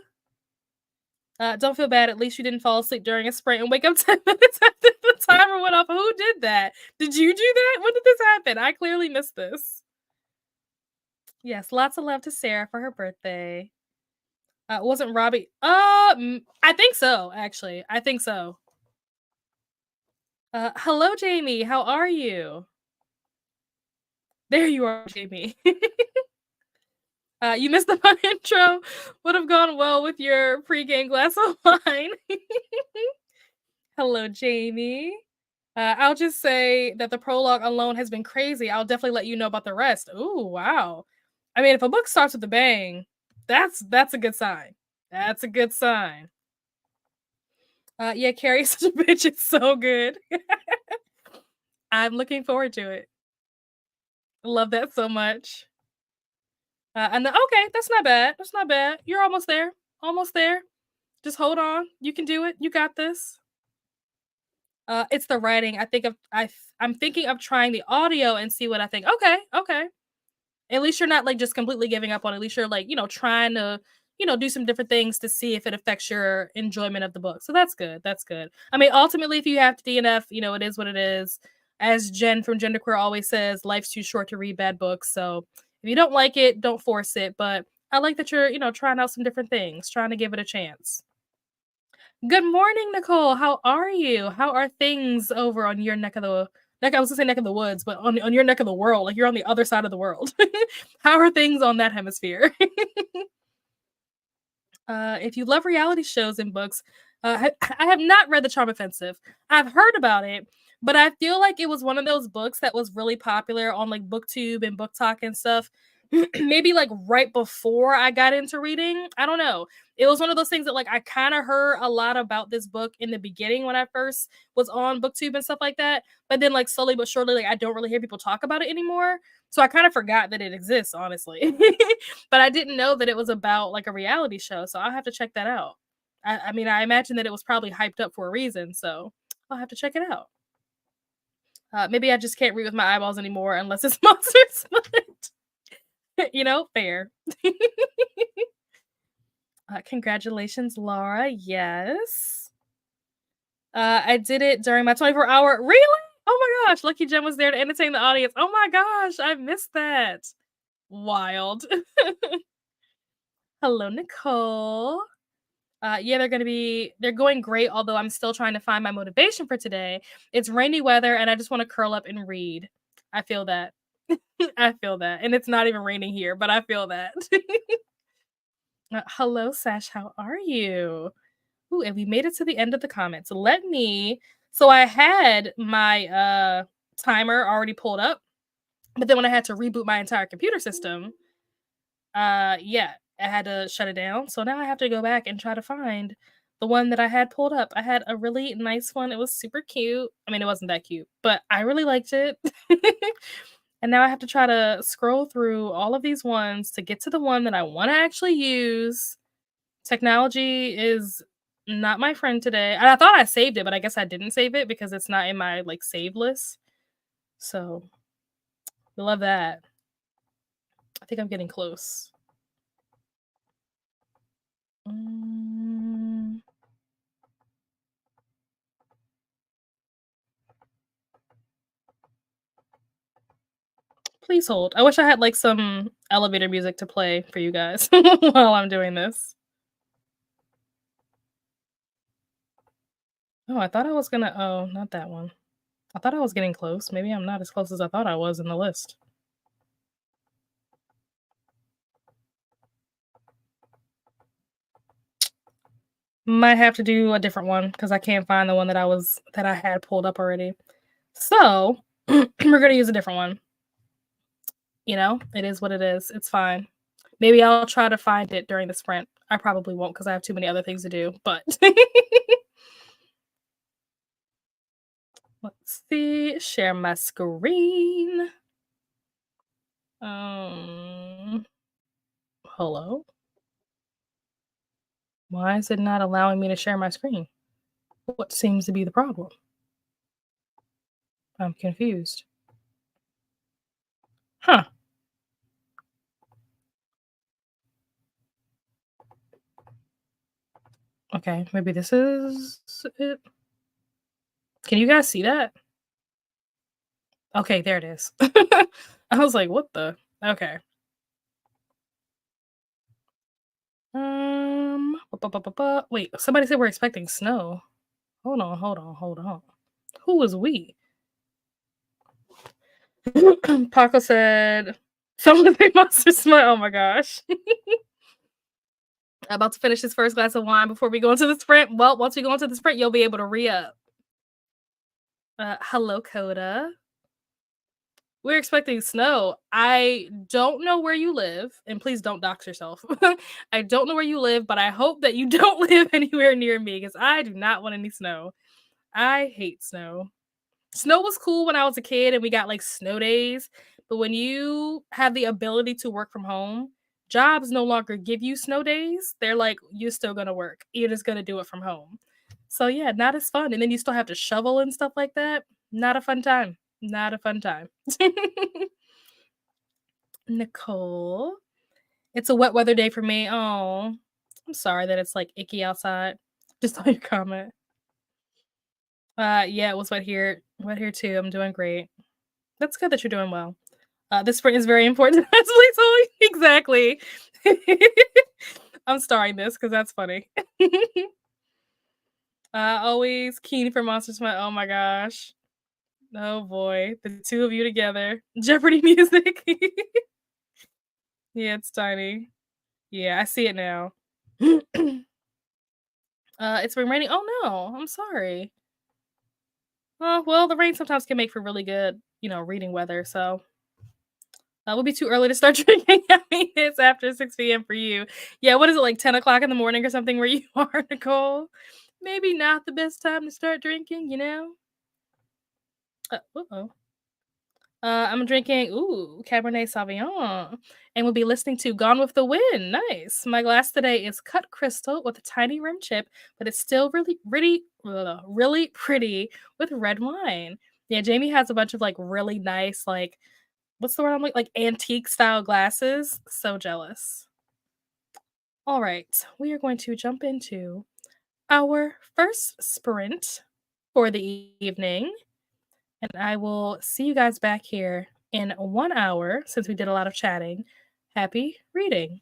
Don't feel bad. At least you didn't fall asleep during a sprint and wake up 10 minutes after the timer went off. Who did that? Did you do that? When did this happen? I clearly missed this. Yes, lots of love to Sarah for her birthday. Wasn't Robbie? I think so. Actually, I think so. Hello, Jamie. How are you? There you are, Jamie. You missed the fun intro. Would have gone well with your pregame glass of wine. Hello, Jamie. I'll just say that the prologue alone has been crazy. I'll definitely let you know about the rest. Ooh, wow. I mean, if a book starts with a bang, that's a good sign. That's a good sign. Yeah, Carrie's such a bitch. It's so good. I'm looking forward to it. Love that so much. And okay, that's not bad. That's not bad. You're almost there. Almost there. Just hold on. You can do it. You got this. It's the writing. I'm thinking of trying the audio and see what I think. Okay. At least you're not like just completely giving up on it. At least you're like, trying to, do some different things to see if it affects your enjoyment of the book. So that's good. That's good. I mean, ultimately, if you have to DNF, it is what it is. As Jen from Genderqueer always says, life's too short to read bad books. So if you don't like it, don't force it. But I like that you're, trying out some different things, trying to give it a chance. Good morning, Nicole. How are you? How are things over on your neck of the I was gonna say neck of the woods, but on your neck of the world, like you're on the other side of the world. How are things on that hemisphere? If you love reality shows and books, I have not read The Charm Offensive. I've heard about it, but I feel like it was one of those books that was really popular on like BookTube and Book Talk and stuff. Maybe like right before I got into reading. I don't know. It was one of those things that like I kind of heard a lot about this book in the beginning when I first was on BookTube and stuff like that. But then like slowly but surely, like I don't really hear people talk about it anymore. So I kind of forgot that it exists, honestly. But I didn't know that it was about like a reality show, so I'll have to check that out. I mean, I imagine that it was probably hyped up for a reason, so I'll have to check it out. Maybe I just can't read with my eyeballs anymore unless it's Monster Smut. Fair. Congratulations, Laura. Yes. I did it during my 24-hour. Really? Oh my gosh. Lucky Jem was there to entertain the audience. Oh my gosh. I missed that. Wild. Hello, Nicole. Yeah, they're going great, although I'm still trying to find my motivation for today. It's rainy weather and I just want to curl up and read. I feel that. I feel that. And it's not even raining here, but I feel that. Hello, Sash. How are you? Ooh, and we made it to the end of the comments. So I had my timer already pulled up, but then when I had to reboot my entire computer system, yeah, I had to shut it down. So now I have to go back and try to find the one that I had pulled up. I had a really nice one. It was super cute. I mean, it wasn't that cute, but I really liked it. And now I have to try to scroll through all of these ones to get to the one that I want to actually use. Technology is not my friend today. And I thought I saved it, but I guess I didn't save it because it's not in my like save list. So we love that. I think I'm getting close. Please hold. I wish I had like some elevator music to play for you guys while I'm doing this. Oh, I thought I was gonna. Oh, not that one. I thought I was getting close. Maybe I'm not as close as I thought I was in the list. Might have to do a different one because I can't find the one that I had pulled up already. So we're gonna use a different one. It is what it is. It's fine. Maybe I'll try to find it during the sprint. I probably won't because I have too many other things to do, but let's see. Share my screen. Hello? Why is it not allowing me to share my screen? What seems to be the problem? I'm confused. Huh. Okay, maybe this is it. Can you guys see that? Okay, there it is. I was like, what the? Okay. Wait, somebody said we're expecting snow. Hold on. Who was we? Paco said, someone say Monster Smut. Oh my gosh. About to finish his first glass of wine before we go into the sprint. Well, once we go into the sprint, you'll be able to re-up. Hello, Coda. We're expecting snow. I don't know where you live, and please don't dox yourself. I don't know where you live, but I hope that you don't live anywhere near me because I do not want any snow. I hate snow. Snow was cool when I was a kid and we got like snow days, but when you have the ability to work from home, jobs no longer give you snow days. They're like, you're still gonna work. You're just gonna do it from home. So yeah, not as fun. And then you still have to shovel and stuff like that. Not a fun time. Not a fun time. Nicole. It's a wet weather day for me. Oh, I'm sorry that it's like icky outside. Just saw your comment. Yeah, it was wet here. Wet here too. I'm doing great. That's good that you're doing well. This sprint is very important. That's what exactly. I'm starring this because that's funny. Always keen for Monster Smut. Oh my gosh. Oh boy, the two of you together. Jeopardy music. Yeah, it's tiny. Yeah, I see it now. It's been raining. Oh no, I'm sorry. Well, the rain sometimes can make for really good, reading weather. So it would be too early to start drinking. I mean, it's after 6 p.m. for you. Yeah, what is it, like 10 o'clock in the morning or something where you are, Nicole? Maybe not the best time to start drinking. Uh-oh. I'm drinking, Cabernet Sauvignon, and we'll be listening to Gone with the Wind. Nice. My glass today is cut crystal with a tiny rim chip, but it's still really pretty with red wine. Yeah, Jamie has a bunch of like really nice, like, what's the word I'm like antique style glasses. So jealous. All right, we are going to jump into our first sprint for the evening. And I will see you guys back here in 1 hour since we did a lot of chatting. Happy reading.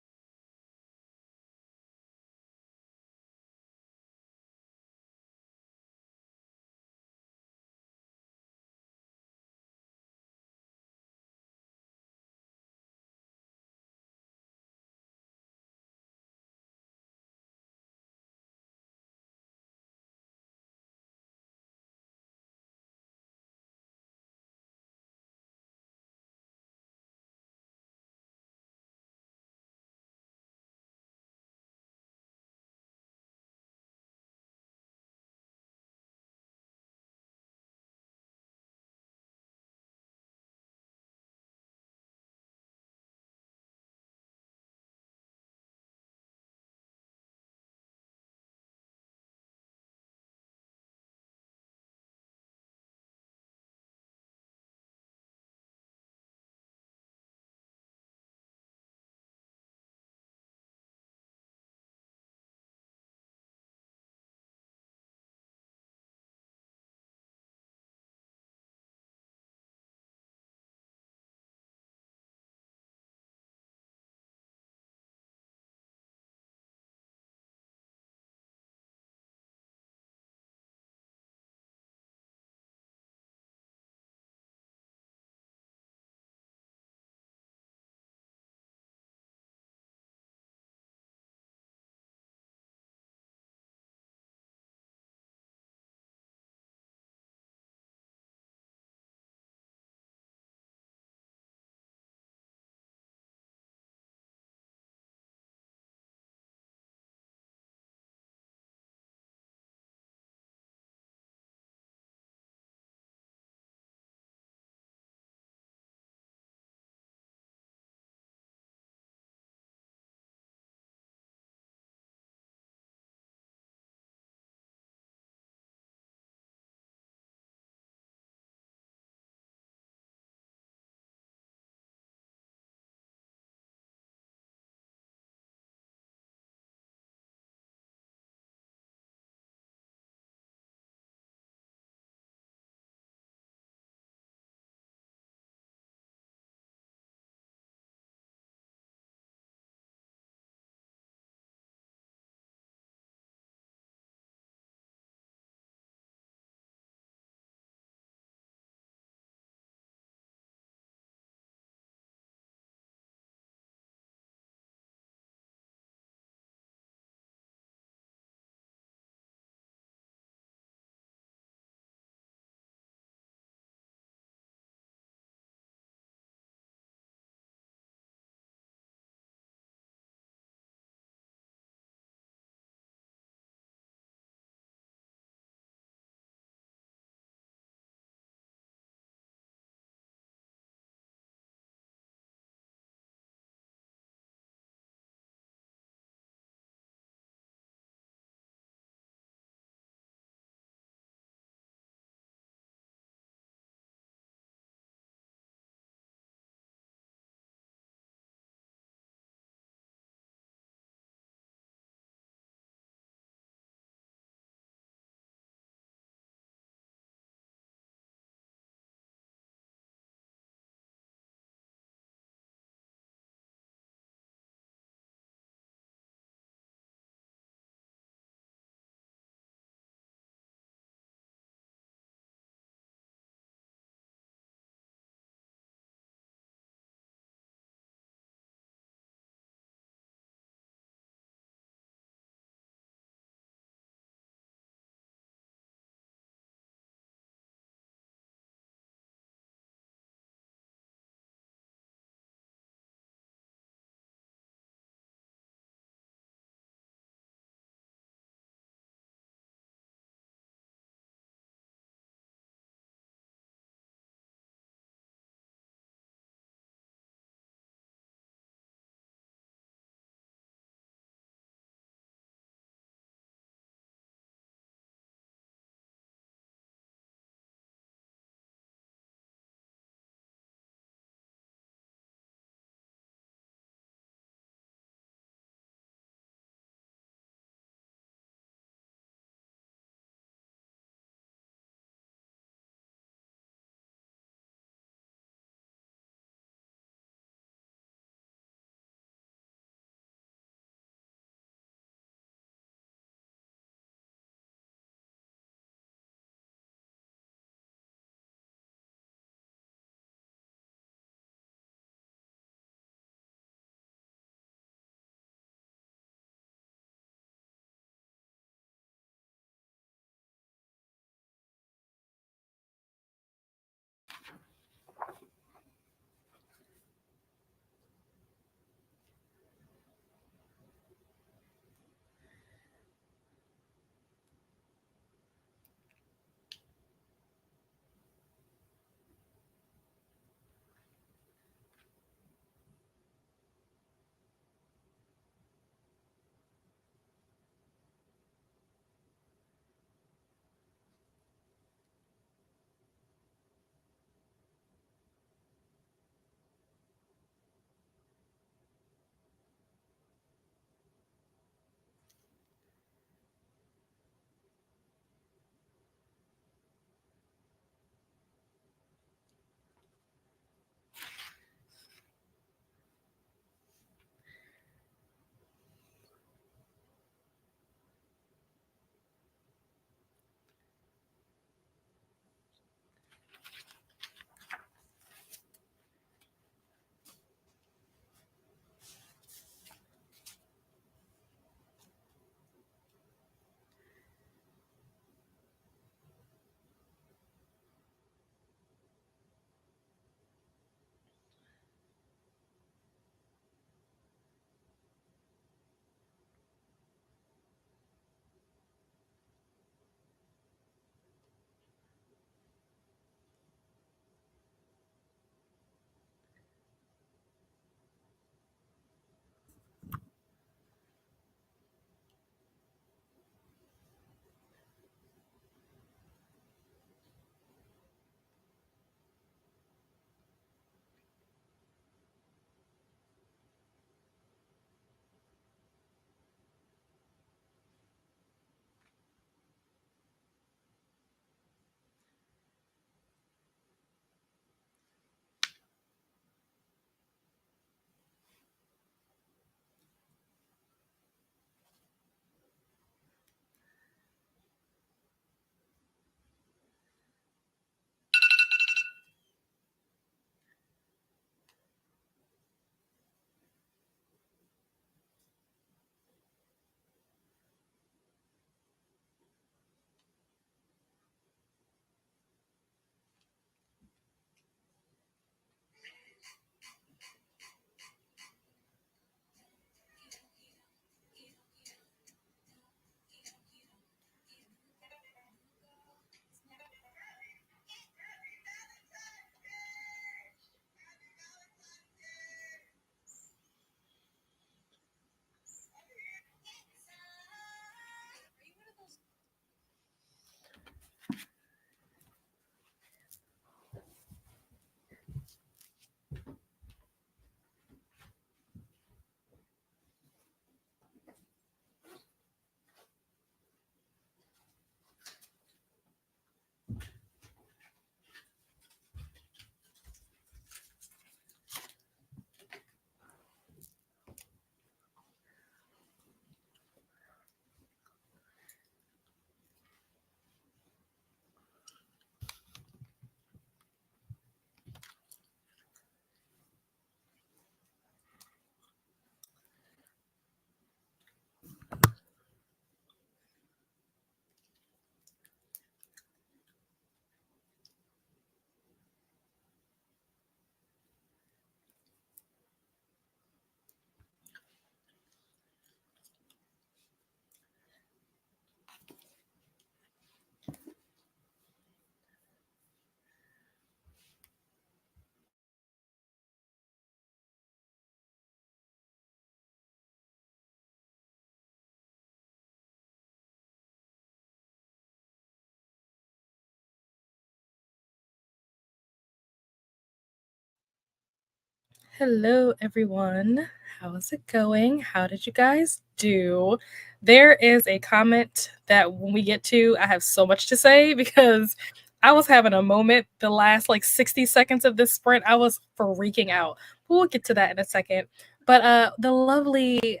Hello, everyone. How is it going? How did you guys do? There is a comment that when we get to, I have so much to say because I was having a moment the last like 60 seconds of this sprint. I was freaking out. We'll get to that in a second. But the lovely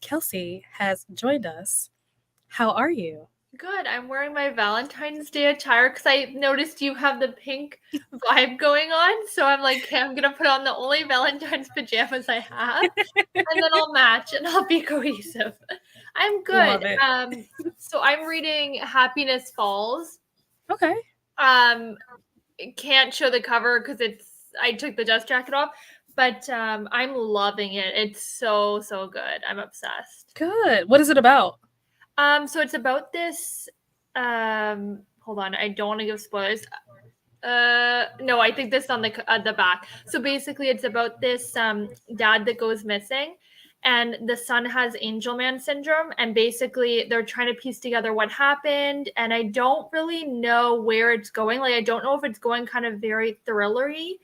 Kelsey has joined us. How are you? Good. I'm wearing my Valentine's Day attire because I noticed you have the pink vibe going on. So I'm like, okay, I'm gonna put on the only Valentine's pajamas I have, and then I'll match and I'll be cohesive. I'm good. Love it. So I'm reading Happiness Falls. Okay. Can't show the cover because I took the dust jacket off, but I'm loving it. It's so good. I'm obsessed. Good. What is it about? So it's about this. Hold on, I don't want to give spoilers. No, I think this is on the back. So basically, it's about this dad that goes missing, and the son has Angel Man syndrome, and basically they're trying to piece together what happened. And I don't really know where it's going. Like, I don't know if it's going kind of very thrillery.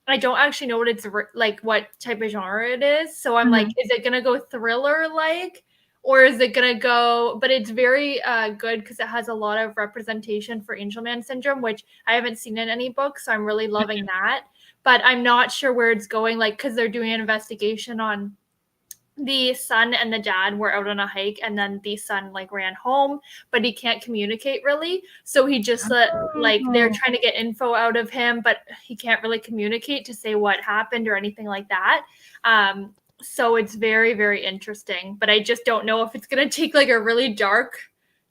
I don't actually know what it's like, what type of genre it is. So I'm like, is it gonna go thriller like, or is it gonna go? But it's very good because it has a lot of representation for Angel Man syndrome, which I haven't seen in any books. So I'm really loving that. But I'm not sure where it's going, like because they're doing an investigation on the son and the dad were out on a hike, and then the son like ran home, but he can't communicate really, so he just like they're trying to get info out of him, but he can't really communicate to say what happened or anything like that. So it's very interesting, but I just don't know if it's going to take like a really dark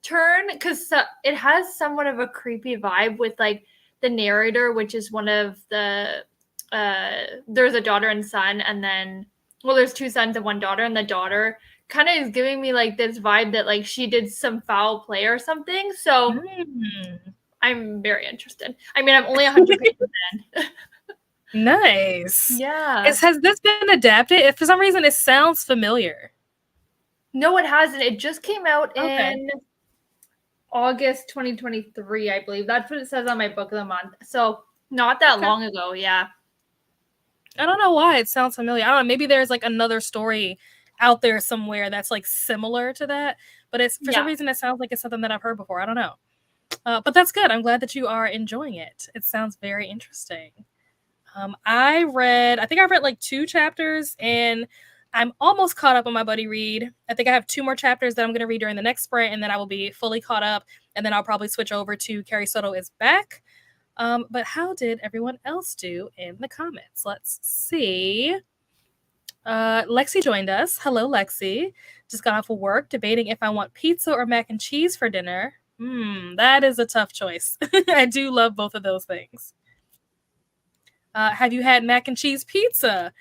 turn because it has somewhat of a creepy vibe with like the narrator, which is one of the there's a daughter and son, and then there's two sons and one daughter, and the daughter kind of is giving me like this vibe that like she did some foul play or something. So I'm very interested. I mean, I'm only 100 pages in. Nice. Yeah. Has this been adapted? If for some reason it sounds familiar. No, it hasn't. It just came out in August 2023, I believe. That's what it says on my book of the month. So not that long ago. Yeah. I don't know why it sounds familiar. I don't know. Maybe there's like another story out there somewhere that's like similar to that, but it's for some reason it sounds like it's something that I've heard before. I don't know. But that's good. I'm glad that you are enjoying it. It sounds very interesting. I think I read like 2 chapters, and I'm almost caught up on my buddy read. I think I have 2 more chapters that I'm going to read during the next sprint, and then I will be fully caught up, and then I'll probably switch over to Carrie Soto is back. But how did everyone else do in the comments? Let's see. Lexi joined us. Hello, Lexi. Just got off of work, debating if I want pizza or mac and cheese for dinner. That is a tough choice. I do love both of those things. Have you had mac and cheese pizza?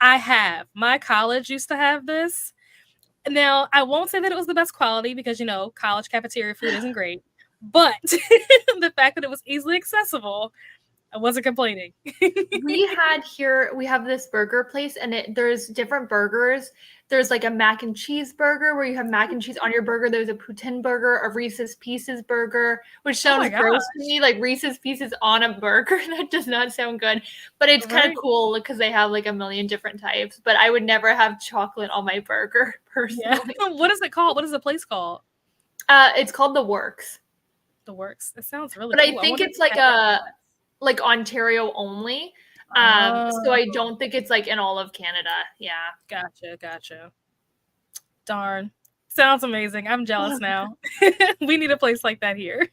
I have. My college used to have this. Now, I won't say that it was the best quality because, you know, college cafeteria food isn't great. But the fact that it was easily accessible, I wasn't complaining. We have this burger place, and there's different burgers. There's like a mac and cheese burger where you have mac and cheese on your burger. There's a poutine burger, a Reese's Pieces burger, which sounds gross to me, like Reese's Pieces on a burger. That does not sound good, but it's kind of cool because they have like a million different types. But I would never have chocolate on my burger personally. Yeah. What is it called? What is the place called? It's called The Works. The Works. It sounds really cool. But I think it's like Ontario only. So I don't think it's like in all of Canada. Yeah. Gotcha. Darn. Sounds amazing. I'm jealous now. We need a place like that here.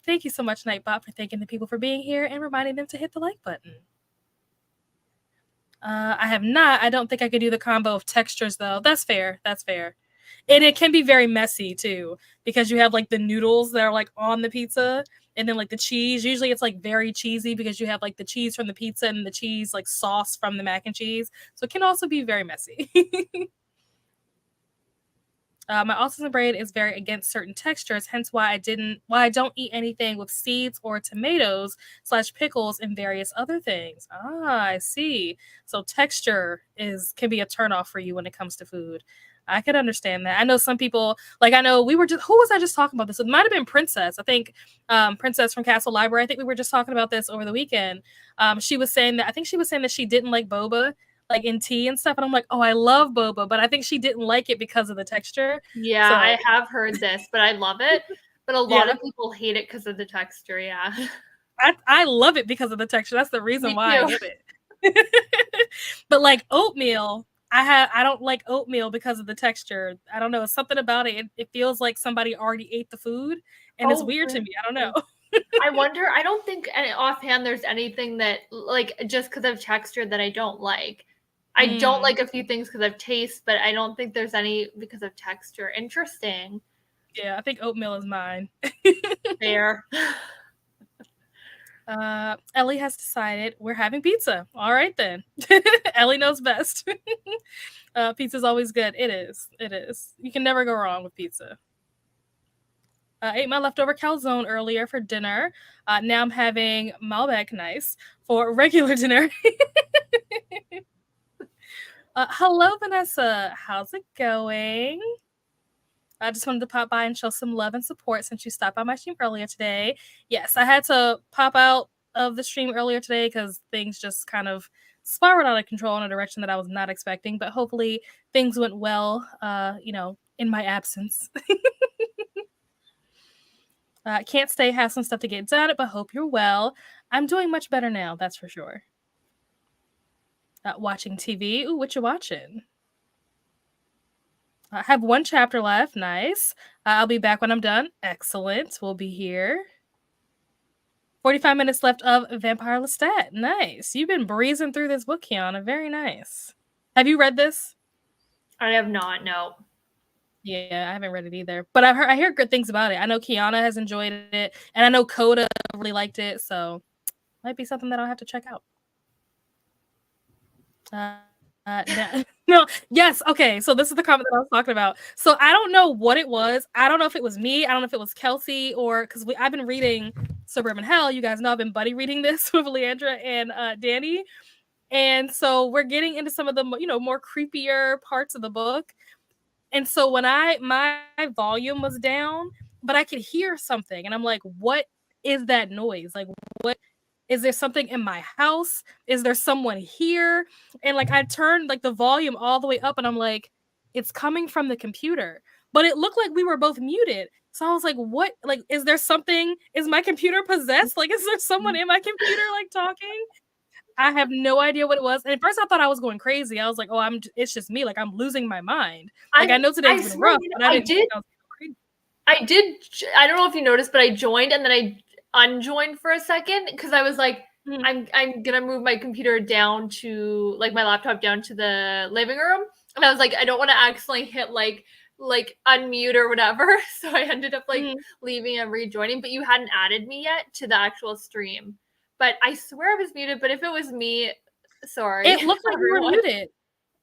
Thank you so much, Nightbot, for thanking the people for being here and reminding them to hit the like button. I have not. I don't think I could do the combo of textures, though. That's fair. And it can be very messy, too, because you have, like, the noodles that are, like, on the pizza, and then, like, the cheese. Usually it's, like, very cheesy because you have, like, the cheese from the pizza and the cheese, like, sauce from the mac and cheese. So it can also be very messy. My autism brain is very against certain textures, hence why I don't eat anything with seeds or tomatoes / pickles and various other things. I see. So texture can be a turnoff for you when it comes to food. I could understand that. I know some people, like I know we were just, who was I just talking about this? It might have been Princess. I think Princess from Castle Library. I think we were just talking about this over the weekend. She was saying that, I think she was saying that she didn't like boba, like in tea and stuff. And I'm like, oh, I love boba, but I think she didn't like it because of the texture. Yeah, So I have heard this, but I love it. But a lot of people hate it because of the texture. Yeah. I love it because of the texture. That's the reason Me why I too. get it. But like oatmeal, I don't like oatmeal because of the texture. I don't know. Something about it. It feels like somebody already ate the food, and it's weird to me. I don't know. I wonder. I don't think offhand there's anything that like just because of texture that I don't like. I don't like a few things because of taste, but I don't think there's any because of texture. Interesting. Yeah, I think oatmeal is mine. Fair. Ellie has decided we're having pizza. All right then. Ellie knows best. Pizza's always good. It is. It is. You can never go wrong with pizza. I ate my leftover calzone earlier for dinner. Now I'm having Malbec nice for regular dinner. Hello, Vanessa. How's it going? I just wanted to pop by and show some love and support since you stopped by my stream earlier today. Yes, I had to pop out of the stream earlier today because things just kind of spiraled out of control in a direction that I was not expecting. But hopefully things went well, in my absence. Can't stay, have some stuff to get done, but hope you're well. I'm doing much better now, that's for sure. Watching TV. Ooh, what you watching? I have one chapter left. Nice. I'll be back when I'm done. Excellent. We'll be here. 45 minutes left of Vampire Lestat. Nice. You've been breezing through this book, Kiana. Very nice. Have you read this? I have not, no. Yeah, I haven't read it either. But I hear good things about it. I know Kiana has enjoyed it, and I know Coda really liked it, so might be something that I'll have to check out. No, yes, okay. So this is the comment that I was talking about. So I don't know what it was. I don't know if it was me. I don't know if it was Kelsey or because I've been reading Suburban Hell. You guys know I've been buddy reading this with Leandra and Danny, and so we're getting into some of the more creepier parts of the book. And so when my volume was down, but I could hear something, and I'm like, what is that noise? Like, what? Is there something in my house? Is there someone here? And like I turned like the volume all the way up and I'm like, it's coming from the computer. But it looked like we were both muted. So I was like, what? Like, is there something? Is my computer possessed? Like, is there someone in my computer like talking? I have no idea what it was. And at first I thought I was going crazy. I was like, oh, it's just me. Like I'm losing my mind. Like I know today's been rough, but I did. I don't know if you noticed, but I joined and then I unjoined for a second because I was like, I'm gonna move my computer down to like my laptop down to the living room, and I was like, I don't want to accidentally hit like unmute or whatever, so I ended up like leaving and rejoining. But you hadn't added me yet to the actual stream, but I swear I was muted. But if it was me, sorry, it looked like we were muted.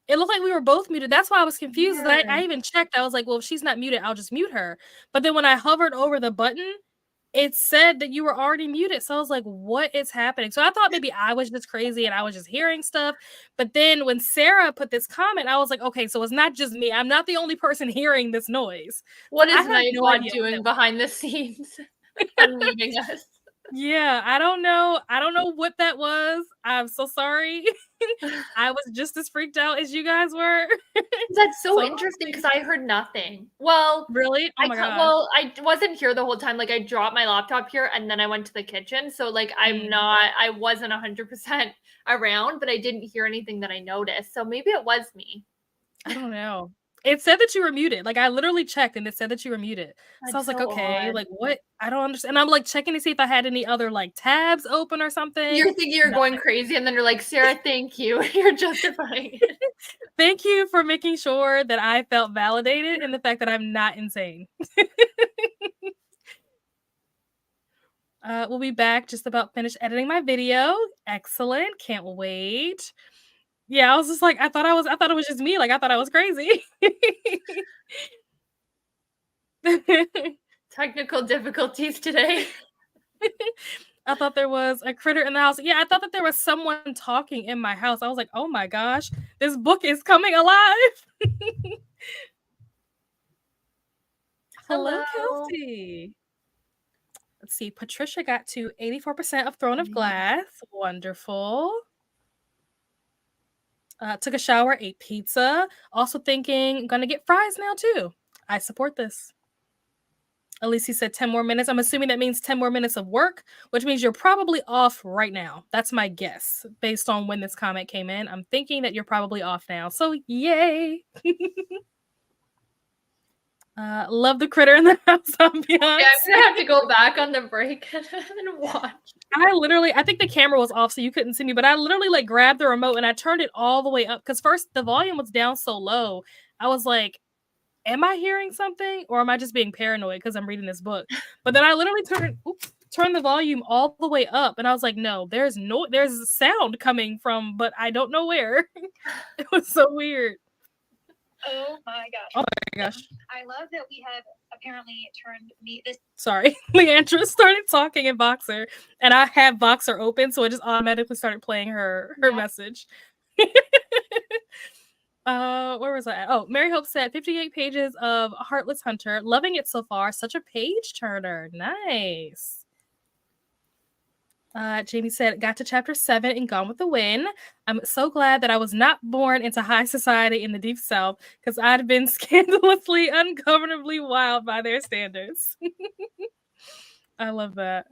It looked like we were both muted. That's why I was confused. I even checked. I was like, well, if she's not muted, I'll just mute her. But then when I hovered over the button, it said that you were already muted. So I was like, what is happening? So I thought maybe I was just crazy and I was just hearing stuff. But then when Sarah put this comment, I was like, okay, so it's not just me. I'm not the only person hearing this noise. What is Nightbot doing behind the scenes? Unmuting us. Yeah, I don't know. I don't know what that was. I'm so sorry. I was just as freaked out as you guys were. That's so interesting because I heard nothing. Well, really? Oh my God. Well, I wasn't here the whole time. Like I dropped my laptop here and then I went to the kitchen. So like I wasn't 100% around, but I didn't hear anything that I noticed. So maybe it was me. I don't know. It said that you were muted. Like I literally checked and it said that you were muted. That's so I was like, okay, odd. like what? I don't understand. And I'm like checking to see if I had any other like tabs open or something. You're thinking you're going crazy and then you're like, Sarah, thank you. You're justifying it. Thank you for making sure that I felt validated in the fact that I'm not insane. We'll be back just about finished editing my video. Excellent. Can't wait. Yeah, I was just like, I thought it was just me. Like, I thought I was crazy. Technical difficulties today. I thought there was a critter in the house. Yeah, I thought that there was someone talking in my house. I was like, oh my gosh, this book is coming alive. Hello, Hello. Kelsey. Let's see. Patricia got to 84% of Throne of Glass. Wonderful. Took a shower, ate pizza. Also thinking, gonna get fries now too. I support this. Alicia said 10 more minutes. I'm assuming that means 10 more minutes of work, which means you're probably off right now. That's my guess based on when this comment came in. I'm thinking that you're probably off now. So, yay. Love the critter in the house ambiance. Yeah, I'm gonna have to go back on the break and watch. I think the camera was off so you couldn't see me, but I literally like grabbed the remote and I turned it all the way up because first the volume was down so low. I was like, am I hearing something or am I just being paranoid because I'm reading this book? But then I literally turned the volume all the way up and I was like, no, there's sound coming from, but I don't know where. It was so weird. Oh my gosh. Oh my gosh. I love that we have apparently turned this. Sorry. Leandra started talking in Voxer and I had Voxer open, so it just automatically started playing her message. Where was I at? Oh, Mary Hope said 58 pages of Heartless Hunter. Loving it so far. Such a page turner. Nice. Jamie said, got to chapter 7 in Gone with the Wind. I'm so glad that I was not born into high society in the Deep South because I'd been scandalously, ungovernably wild by their standards. I love that.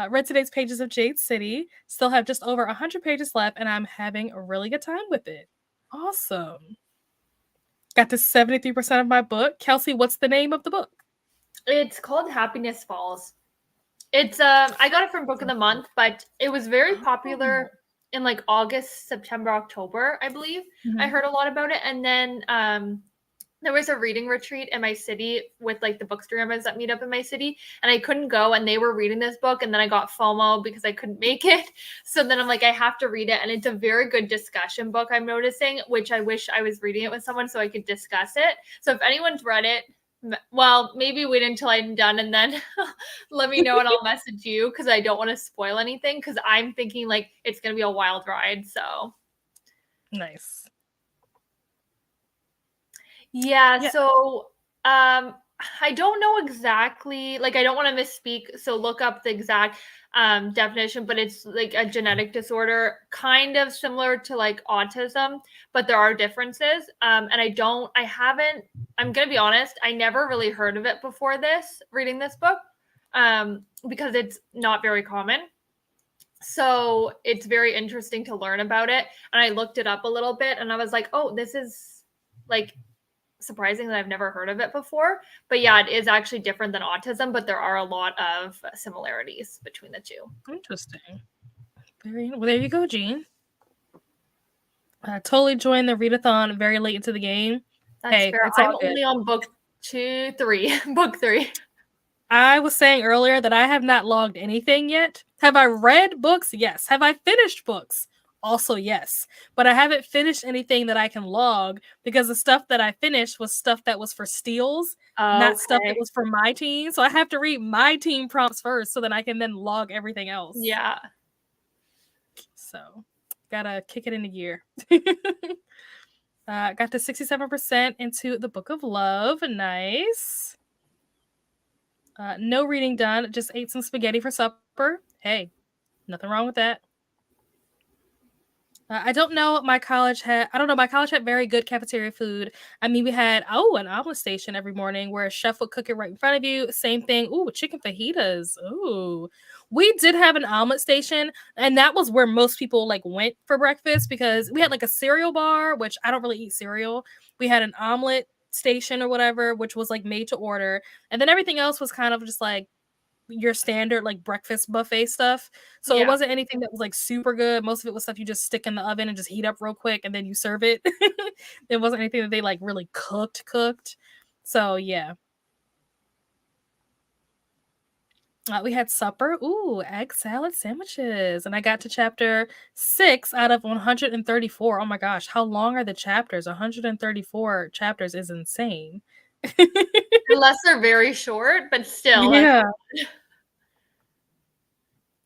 Read today's pages of Jade City. Still have just over 100 pages left, and I'm having a really good time with it. Awesome. Got to 73% of my book. Kelsey, what's the name of the book? It's called Happiness Falls. It's I got it from Book of the Month, but it was very popular in like August, September, October, I believe. Mm-hmm. I heard a lot about it, and then there was a reading retreat in my city with like the bookstagrammers that meet up in my city, and I couldn't go, and they were reading this book, and then I got FOMO because I couldn't make it. So then I'm like, I have to read it, and it's a very good discussion book, I'm noticing, which I wish I was reading it with someone so I could discuss it. So if anyone's read it, well, maybe wait until I'm done and then let me know and I'll message you because I don't want to spoil anything because I'm thinking like it's going to be a wild ride. So nice. Yeah. So I don't know exactly, like I don't want to misspeak. So look up the exact definition, but it's like a genetic disorder, kind of similar to like autism, but there are differences. And I'm going to be honest, I never really heard of it before reading this book, because it's not very common. So it's very interesting to learn about it. And I looked it up a little bit and I was like, oh, this is like surprising that I've never heard of it before. But yeah, it is actually different than autism, but there are a lot of similarities between the two. Interesting. Well, there you go, Jean. Totally joined the readathon very late into the game. That's fair. I'm only on book 3. Book 3. I was saying earlier that I have not logged anything yet. Have I read books? Yes. Have I finished books? Also, yes. But I haven't finished anything that I can log because the stuff that I finished was stuff that was for steals, not stuff that was for my team. So I have to read my team prompts first so that I can then log everything else. Yeah. So, gotta kick it into gear. Got to 67% into the Book of Love. Nice. No reading done. Just ate some spaghetti for supper. Hey, nothing wrong with that. I don't know. My college had very good cafeteria food. I mean, we had an omelet station every morning where a chef would cook it right in front of you. Same thing. Ooh, chicken fajitas. Ooh, we did have an omelet station, and that was where most people like went for breakfast because we had like a cereal bar, which I don't really eat cereal. We had an omelet station or whatever, which was like made to order, and then everything else was kind of just like your standard like breakfast buffet stuff. So it wasn't anything that was like super good. Most of it was stuff you just stick in the oven and just heat up real quick and then you serve it. It wasn't anything that they like really cooked. So yeah. We had supper. Ooh, egg salad sandwiches. And I got to chapter 6 out of 134. Oh my gosh, how long are the chapters? 134 chapters is insane. Unless they're very short, but still. Yeah.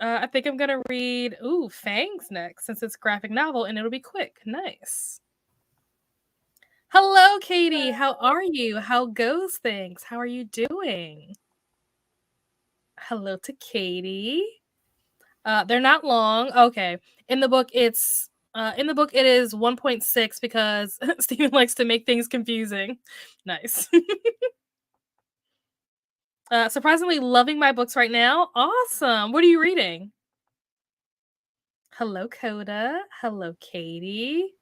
I think I'm gonna read Fangs next since it's graphic novel and it'll be quick. Nice. Hello, Katie. How are you? How goes things? How are you doing? Hello to Katie. They're not long. Okay. In the book, it is 1.6 because Stephen likes to make things confusing. Nice. Surprisingly loving my books right now. Awesome. What are you reading? Hello, Coda. Hello, Katie.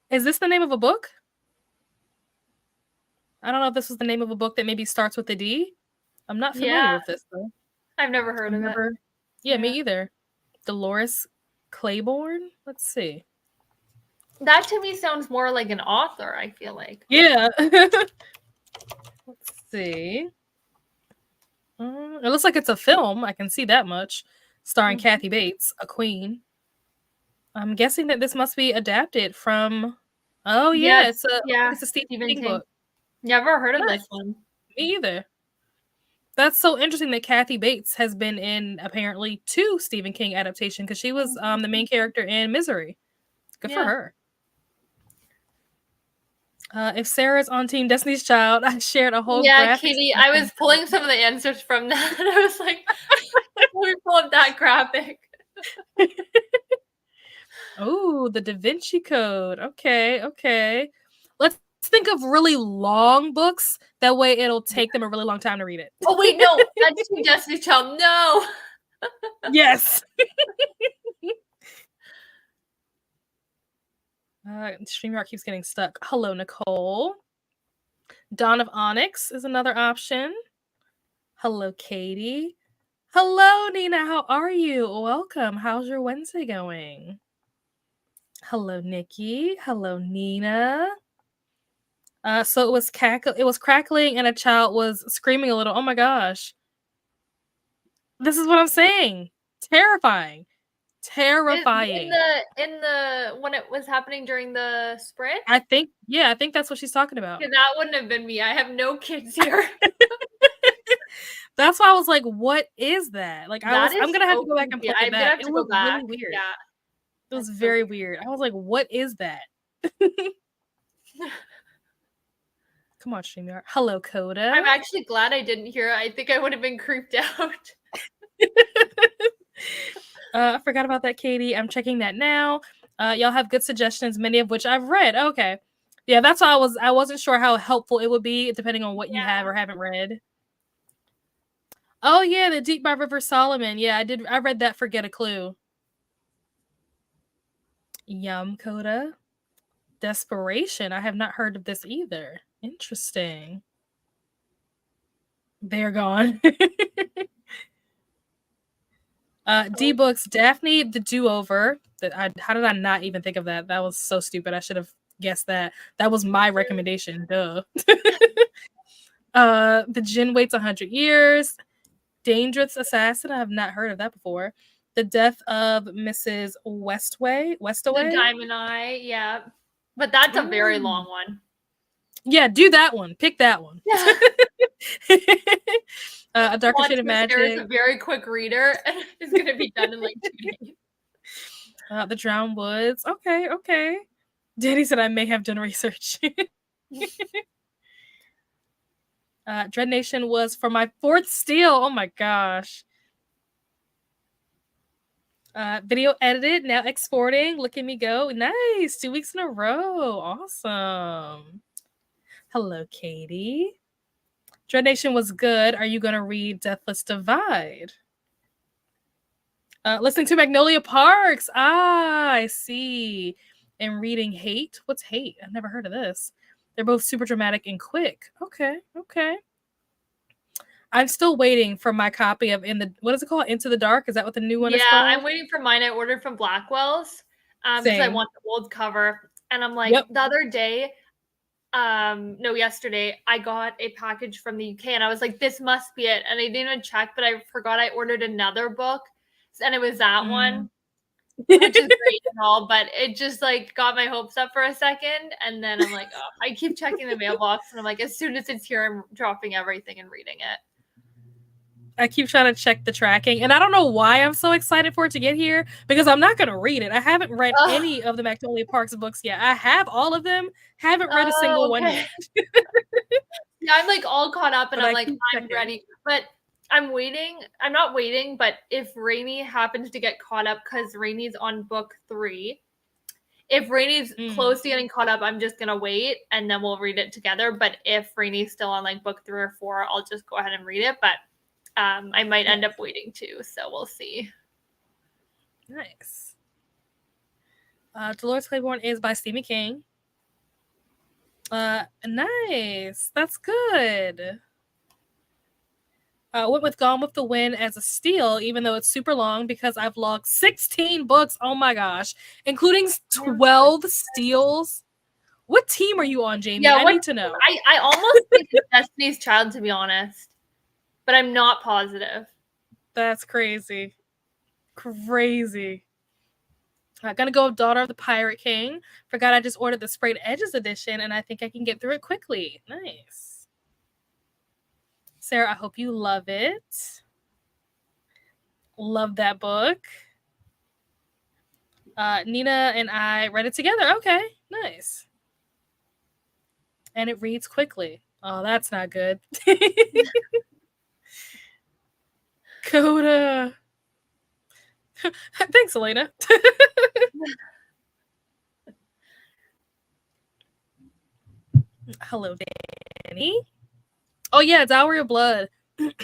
Is this the name of a book? I don't know if this was the name of a book that maybe starts with a D. I'm not familiar with this though. I've never heard of it. Yeah, me either. Dolores Claiborne? Let's see. That to me sounds more like an author, I feel like. Yeah. Let's see. It looks like it's a film. I can see that much. Starring Kathy Bates, a queen. I'm guessing that this must be adapted from... Oh, yeah. Yes, it's a Stephen King book. Never heard of this one. Me either. That's so interesting that Kathy Bates has been in, apparently, 2 Stephen King adaptations because she was the main character in Misery. Good for her. If Sarah's on Team Destiny's Child, I shared a whole graphic. Katie, I was pulling some of the answers from that. And I was like, let me pull up that graphic. Oh, the Da Vinci Code. Okay. Let's think of really long books. That way it'll take them a really long time to read it. Oh, wait, no. That's Team Destiny's Child. No. Yes. StreamYard keeps getting stuck. Hello, Nicole. Dawn of Onyx is another option. Hello, Katie. Hello, Nina. How are you? Welcome. How's your Wednesday going? Hello, Nikki. Hello, Nina. So it was crackling and a child was screaming a little. Oh my gosh. This is what I'm saying. Terrifying. In the when it was happening during the sprint? I think that's what she's talking about. Yeah, that wouldn't have been me. I have no kids here. That's why I was like, what is that? Like I'm gonna have to go back and look at that. It was really weird. Yeah. It was very weird. I was like, what is that? Come on, StreamYard. Hello, Coda. I'm actually glad I didn't hear it. I think I would have been creeped out. I forgot about that, Katie. I'm checking that now. Y'all have good suggestions, many of which I've read. Okay. Yeah, that's why I wasn't sure how helpful it would be depending on what you have or haven't read. Oh yeah, The Deep by River Solomon. Yeah, I read that for Get a Clue. Yum, Coda. Desperation. I have not heard of this either. Interesting. They're gone. D Books, Daphne the Do-Over. How did I not even think of that? That was so stupid. I should have guessed that. That was my recommendation. Duh. The Djinn Waits 100 Years. Dangerous Assassin. I have not heard of that before. The Death of Mrs. Westaway. The Diamond Eye, yeah. But that's a very long one. Yeah, do that one. Pick that one. A Darker Shade of Magic. There's a very quick reader. It's going to be done in like 2 days. The Drowned Woods. Okay. Danny said I may have done research. Dread Nation was for my 4th steal. Oh my gosh. Video edited, now exporting. Look at me go. Nice. 2 weeks in a row. Awesome. Hello, Katie. Dread Nation was good. Are you going to read Deathless Divide? Listening to Magnolia Parks. I see. And reading Hate. What's Hate? I've never heard of this. They're both super dramatic and quick. Okay. I'm still waiting for my copy of what is it called? Into the Dark? Is that what the new one is called? Yeah, I'm waiting for mine. I ordered from Blackwell's because I want the old cover. And I'm like, the other day, yesterday, I got a package from the UK and I was like, this must be it. And I didn't even check, but I forgot I ordered another book and it was that one, which is great and all, but it just like got my hopes up for a second. And then I'm like, I keep checking the mailbox and I'm like, as soon as it's here, I'm dropping everything and reading it. I keep trying to check the tracking, and I don't know why I'm so excited for it to get here because I'm not gonna read it. I haven't read any of the Magnolia Parks books yet. I have all of them, haven't read a single one yet. Yeah, I'm like all caught up, and But I'm I like, keep I'm checking. ready. But I'm waiting. I'm not waiting, but if Rainy happens to get caught up, because Rainy's on book 3, if Rainy's close to getting caught up, I'm just gonna wait and then we'll read it together. But if Rainy's still on like book 3 or 4, I'll just go ahead and read it. But I might end up waiting too, so we'll see. Nice. Dolores Claiborne is by Stephen King. Nice. That's good. Went with Gone with the Wind as a steal, even though it's super long because I've logged 16 books. Oh my gosh, including 12 steals. What team are you on, Jamie? Yeah, I need to know. I almost think it's Destiny's Child, to be honest, but I'm not positive. That's crazy. Crazy. I'm gonna go with Daughter of the Pirate King. Forgot I just ordered the Sprayed Edges edition, and I think I can get through it quickly. Nice. Sarah, I hope you love it. Love that book. Nina and I read it together. Okay, nice. And it reads quickly. Oh, that's not good. Coda. Thanks, Elena. Hello, Danny. Oh yeah, Dowry of Blood.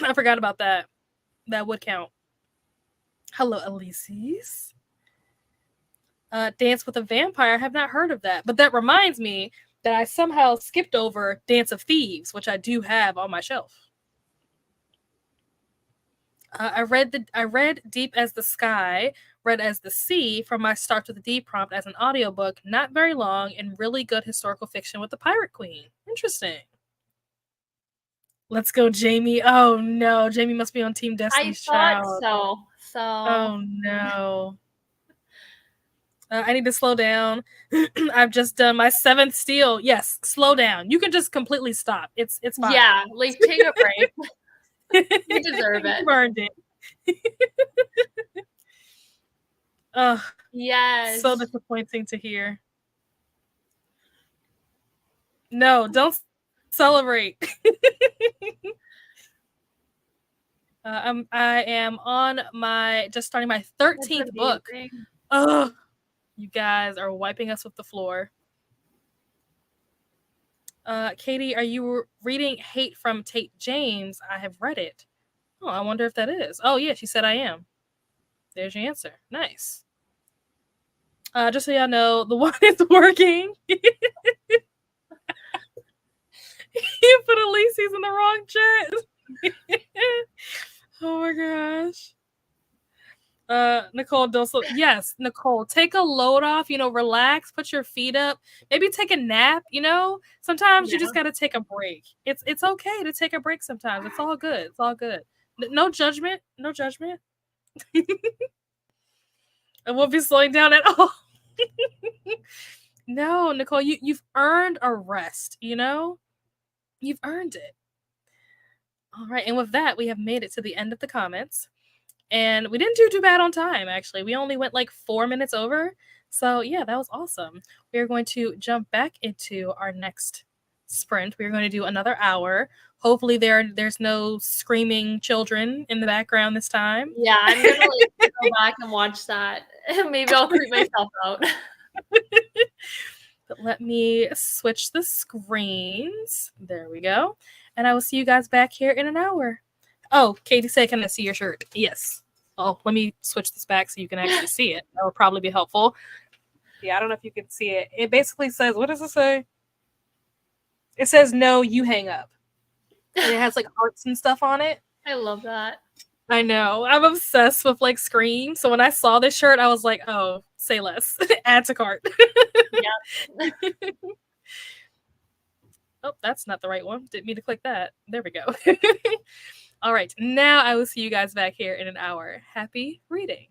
I forgot about that. That would count. Hello, Elysis. Dance with a Vampire. I have not heard of that. But that reminds me that I somehow skipped over Dance of Thieves, which I do have on my shelf. I read Deep as the Sky, Red as the Sea from my Start to the Deep prompt as an audiobook, not very long, and really good historical fiction with the Pirate Queen. Interesting. Let's go, Jamie. Oh no, Jamie must be on Team Destiny's Child. So. Oh no. I need to slow down. I've just done my 7th steal. Yes, slow down. You can just completely stop. It's fine. Yeah, like take a break. You deserve it. You earned it. Ugh. Yes. So disappointing to hear. No, don't celebrate. I am on just starting my 13th book. Ugh. You guys are wiping us with the floor. Katie, are you reading Hate from Tate James? I have read it. Oh, I wonder if that is. Oh, yeah, she said I am. There's your answer. Nice. Just so y'all know, the one is working. You put Elise's in the wrong chat. Oh my gosh. Nicole Doso. Yes, Nicole, take a load off, relax, put your feet up, maybe take a nap, Sometimes you just gotta take a break. It's okay to take a break sometimes. It's all good. It's all good. No judgment. No judgment. I won't be slowing down at all. No, Nicole, you've earned a rest, You've earned it. All right, and with that, we have made it to the end of the comments. And we didn't do too bad on time, actually. We only went like 4 minutes over. So, yeah, that was awesome. We're going to jump back into our next sprint. We're going to do another hour. Hopefully there's no screaming children in the background this time. Yeah, I'm going to go back and watch that. Maybe I'll creep myself out. But let me switch the screens. There we go. And I will see you guys back here in an hour. Oh, Katie said, can I see your shirt? Yes. Oh, let me switch this back so you can actually see it. That would probably be helpful. Yeah, I don't know if you can see it. It basically says, what does it say? It says, no, you hang up. And it has like hearts and stuff on it. I love that. I know. I'm obsessed with like Scream. So when I saw this shirt, I was like, oh, say less. Add to cart. Yeah. Oh, that's not the right one. Didn't mean to click that. There we go. All right. Now I will see you guys back here in an hour. Happy reading.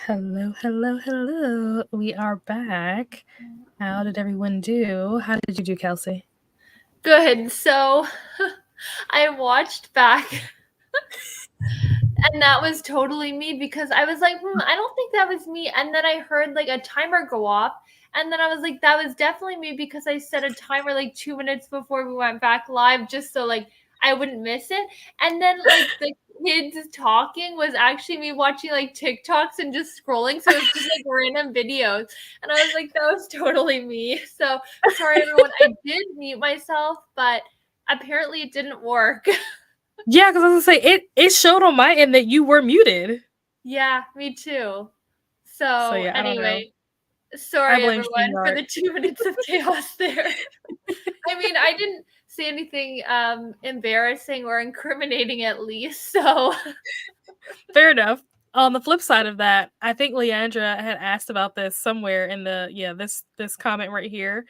Hello, hello, hello. We are back. How did everyone do? How did you do, Kelsey? Good. So I watched back and that was totally me because I was like, I don't think that was me. And then I heard like a timer go off. And then I was like, that was definitely me because I set a timer like 2 minutes before we went back live just so like I wouldn't miss it. And then like the kids talking was actually me watching like TikToks and just scrolling. So it was just like random videos. And I was like, that was totally me. So sorry, everyone. I did mute myself, but apparently it didn't work. Yeah, because I was gonna say it showed on my end that you were muted. Yeah, me too. So So yeah, I don't know. anyway, I sorry blame everyone for StreamYard. the 2 minutes of chaos there. I mean, I didn't say anything embarrassing or incriminating at least. So Fair enough. On the flip side of that, I think Leandra had asked about this somewhere in the this comment right here.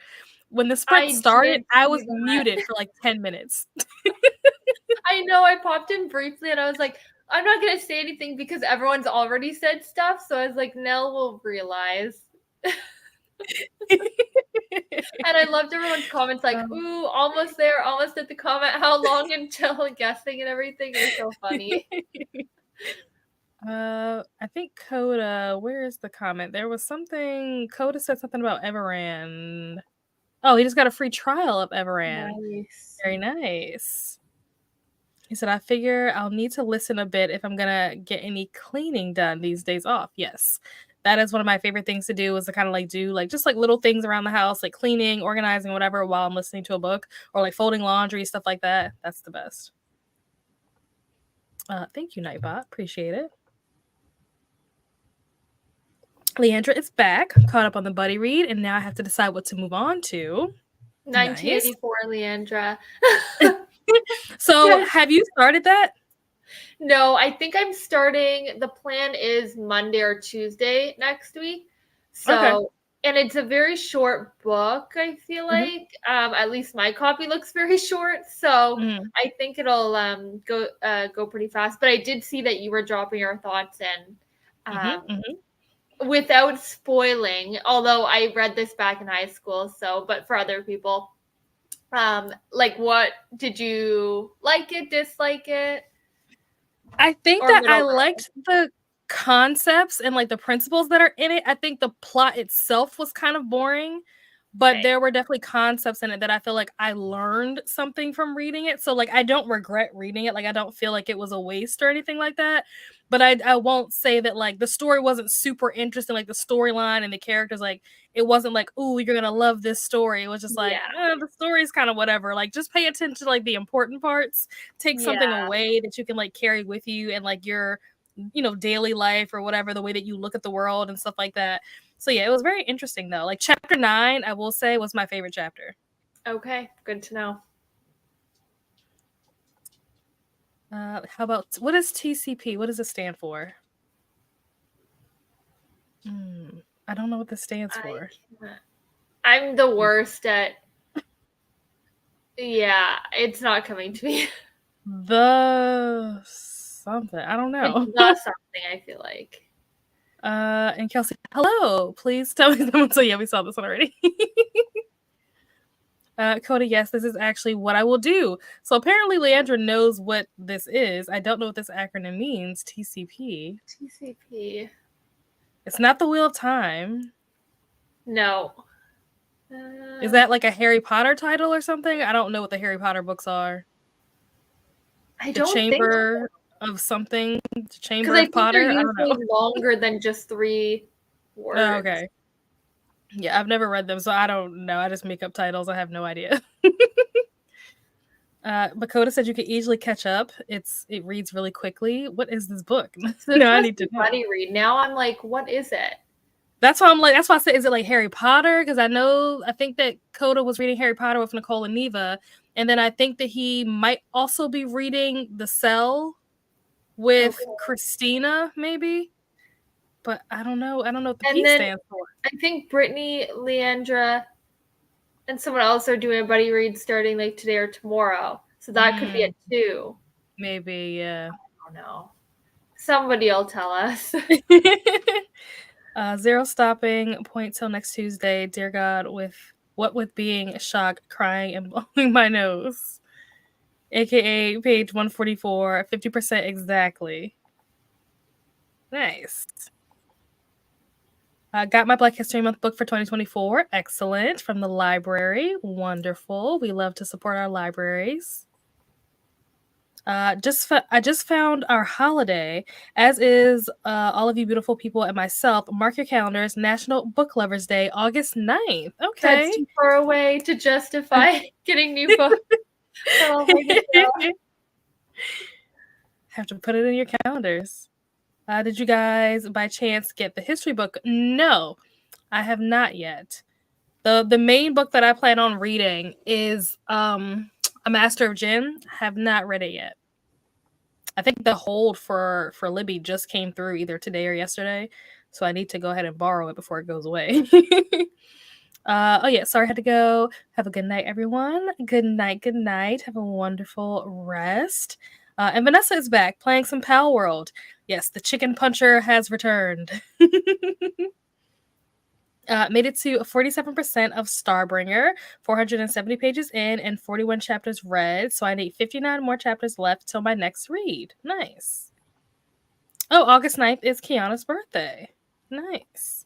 When the sprint I started, did I see was that. muted for like 10 minutes. I know I popped in briefly and I was like, I'm not gonna say anything because everyone's already said stuff. So I was like, Nell will realize. And I loved everyone's comments like, ooh, almost there, almost at the comment. How long until guessing and everything is so funny. I think Coda, where is the comment? There was something, Coda said something about Everand. Oh, he just got a free trial of Everand. Nice. Very nice. He said, I figure I'll need to listen a bit if I'm gonna get any cleaning done these days off. Yes. That is one of my favorite things to do is to kind of like do like just like little things around the house, like cleaning, organizing, whatever, while I'm listening to a book or like folding laundry, stuff like that. That's the best. Thank you, Nightbot. Appreciate it. Leandra is back, caught up on the buddy read, and now I have to decide what to move on to. 1984, nice. Leandra. So, Yes. have you started that? No, I think I'm starting. The plan is Monday or Tuesday next week. So, okay. And it's a very short book, I feel like. At least my copy looks very short. So I think it'll go pretty fast. But I did see that you were dropping your thoughts in. Without spoiling, although I read this back in high school, so but for other people, like what did you like it, dislike it? I think that I liked the concepts and like the principles that are in it. I think the plot itself was kind of boring, but there were definitely concepts in it that I feel like I learned something from reading it. So like I don't regret reading it. Like I don't feel like it was a waste or anything like that. But I won't say that like the story wasn't super interesting. Like the storyline and the characters, like it wasn't like, ooh, you're gonna love this story. It was just like the story's kind of whatever. Like just pay attention to like the important parts. Take something away that you can like carry with you and like your daily life or whatever, the way that you look at the world and stuff like that. So yeah, it was very interesting though. Like chapter 9, I will say, was my favorite chapter. Okay, good to know. How about what is TCP? What does it stand for? I don't know what this stands for. I'm the worst at. Yeah, it's not coming to me. The something. I don't know. It's not something, I feel like. And Kelsey, hello. Please tell me someone. So yeah, we saw this one already. Cody, yes, this is actually what I will do. So apparently Leandra knows what this is. I don't know what this acronym means. TCP. TCP. It's not the Wheel of Time. No. Is that like a Harry Potter title or something? I don't know what the Harry Potter books are. I don't Chamber think of something. The Chamber of Potter. I don't know. Longer than just 3 words. Oh, okay. Yeah, I've never read them, so I don't know. I just make up titles. I have no idea. Bakota said you could easily catch up. It reads really quickly. What is this book? No, I need to know. Buddy read. Now I'm like, what is it? That's why I'm like. That's why I said, is it like Harry Potter? Because I think that Coda was reading Harry Potter with Nicole and Neva, and then I think that he might also be reading The Cell with Christina, maybe. But I don't know. I don't know what the P stands for. I think Brittany, Leandra, and someone else are doing a buddy read starting like today or tomorrow. So that could be it too. Maybe, yeah. I don't know. Somebody will tell us. Zero stopping. Point till next Tuesday. Dear God, with being shocked, crying, and blowing my nose. AKA page 144, 50% exactly. Nice. Got my Black History Month book for 2024. Excellent. From the library. Wonderful. We love to support our libraries. I just found our holiday, as is all of you beautiful people and myself. Mark your calendars. National Book Lovers Day, August 9th. Okay. That's too far away to justify getting new books. Oh my God. Have to put it in your calendars. Did you guys by chance get the history book? No, I have not yet. The main book that I plan on reading is A Master of Jinn. Have not read it yet. I think the hold for Libby just came through either today or yesterday, so I need to go ahead and borrow it before it goes away. Oh yeah, sorry I had to go. Have a good night, everyone. Good night, good night. Have a wonderful rest. And Vanessa is back playing some Pal World. Yes, the chicken puncher has returned. Made it to 47% of Starbringer, 470 pages in, and 41 chapters read. So I need 59 more chapters left till my next read. Nice. Oh, August 9th is Kiana's birthday. Nice.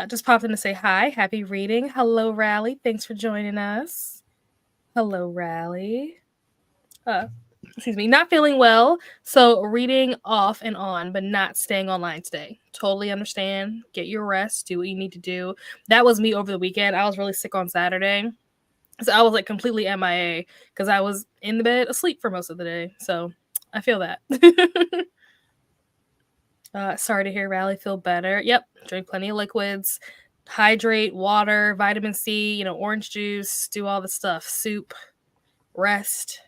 Just popped in to say hi. Happy reading. Hello, Rally. Thanks for joining us. Hello, Rally. Excuse me. Not feeling well, so reading off and on, but not staying online today. Totally understand. Get your rest. Do what you need to do. That was me over the weekend. I was really sick on Saturday, so I was like completely MIA because I was in the bed asleep for most of the day. So I feel that. Sorry to hear Rally feel better. Yep. Drink plenty of liquids. Hydrate, water, vitamin C, orange juice, do all the stuff. Soup, rest.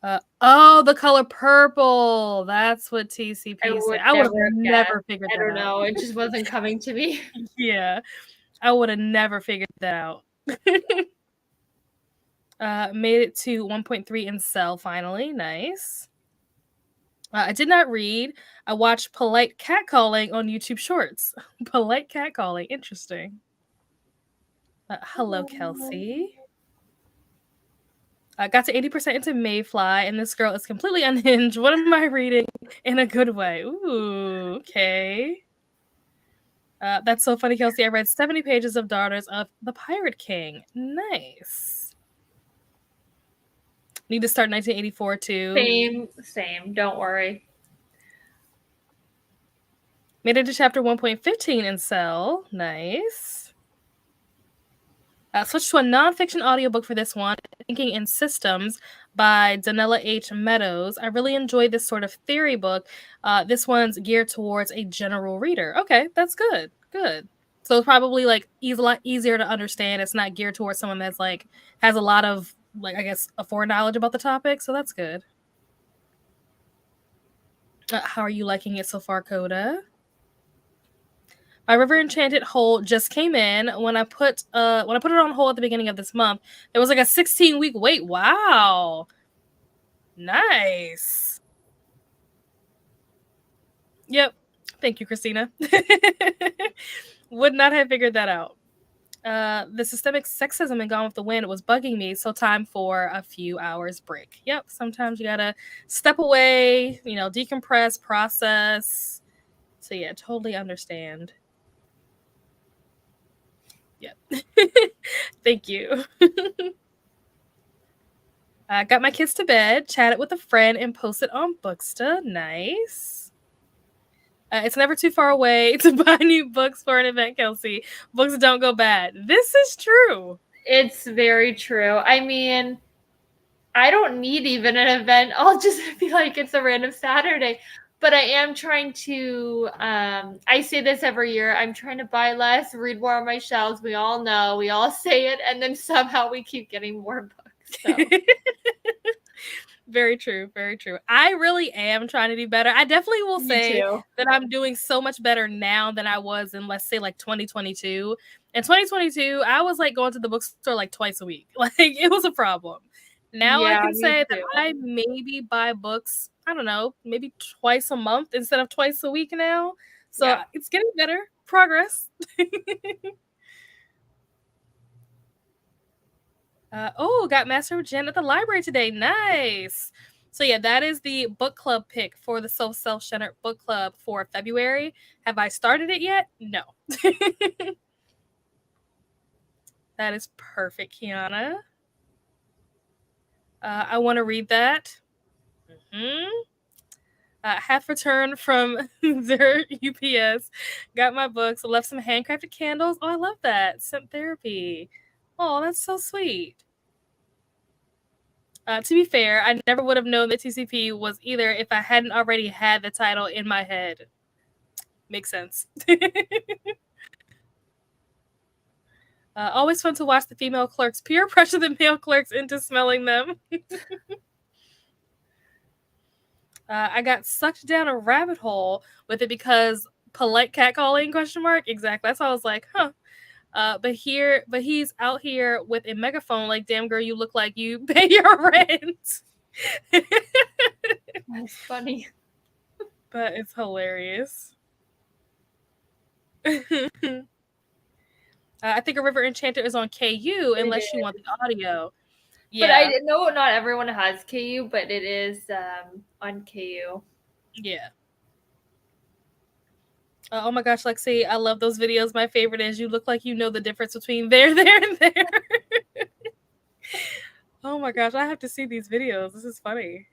The color purple. That's what TCP said. I would have never figured that out. I don't know. It just wasn't coming to me. Yeah. I would have never figured that out. Made it to 1.3 in Cell finally. Nice. I did not read. I watched Polite Catcalling on YouTube Shorts. Polite Catcalling. Interesting. Hello, Kelsey. I got to 80% into Mayfly, and this girl is completely unhinged. What am I reading in a good way? Ooh, okay. That's so funny, Kelsey. I read 70 pages of Daughters of the Pirate King. Nice. Need to start 1984 too. Same. Don't worry. Made it to chapter 1.15 in Cell. Nice. Switched to a nonfiction audiobook for this one, Thinking in Systems by Donella H. Meadows. I really enjoyed this sort of theory book. This one's geared towards a general reader. Okay, that's good. Good. So it's probably like a lot easier to understand. It's not geared towards someone that's like has a lot of a foreknowledge about the topic. So that's good. How are you liking it so far, Coda? My River Enchanted hold just came in. When I put it on hold at the beginning of this month, there was like a 16-week wait. Wow. Nice. Yep. Thank you, Christina. Would not have figured that out. The systemic sexism in Gone with the Wind was bugging me, so time for a few hours break. Yep. Sometimes you gotta step away, decompress, process. So yeah, totally understand. Yep. Thank you. Got my kids to bed, chatted with a friend, and posted on Booksta. Nice. It's never too far away to buy new books for an event, Kelsey. Books don't go bad. This is true. It's very true. I mean, I don't need even an event. I'll just be like, it's a random Saturday. But I am trying to, I say this every year, I'm trying to buy less, read more on my shelves. We all know, we all say it, and then somehow we keep getting more books. So. Very true, very true. I really am trying to do better. I definitely will say that I'm doing so much better now than I was in, let's say, like 2022. In 2022, I was like going to the bookstore like twice a week. Like it was a problem. Now I can say that I maybe buy books, I don't know, maybe twice a month instead of twice a week now. So Yeah. it's getting better. Progress. Got Master of Jen at the library today. Nice. So yeah, that is the book club pick for the self-centered book club for February. Have I started it yet? No. That is perfect, Kiana. I want to read that. Half return from their UPS. Got my books. Left some handcrafted candles. Oh, I love that. Scent therapy. Oh, that's so sweet. To be fair, I never would have known that TCP was either if I hadn't already had the title in my head. Makes sense. Always fun to watch the female clerks peer pressure the male clerks into smelling them. I got sucked down a rabbit hole with it because polite catcalling ? Exactly. That's why I was like, huh. But he's out here with a megaphone like, damn girl, you look like you pay your rent. That's funny. But it's hilarious. I think A River Enchanter is on KU unless you want the audio. Yeah. But I know not everyone has KU, but it is on KU. Yeah. Oh my gosh, Lexi, I love those videos. My favorite is you look like you know the difference between there, and there. Oh my gosh, I have to see these videos. This is funny.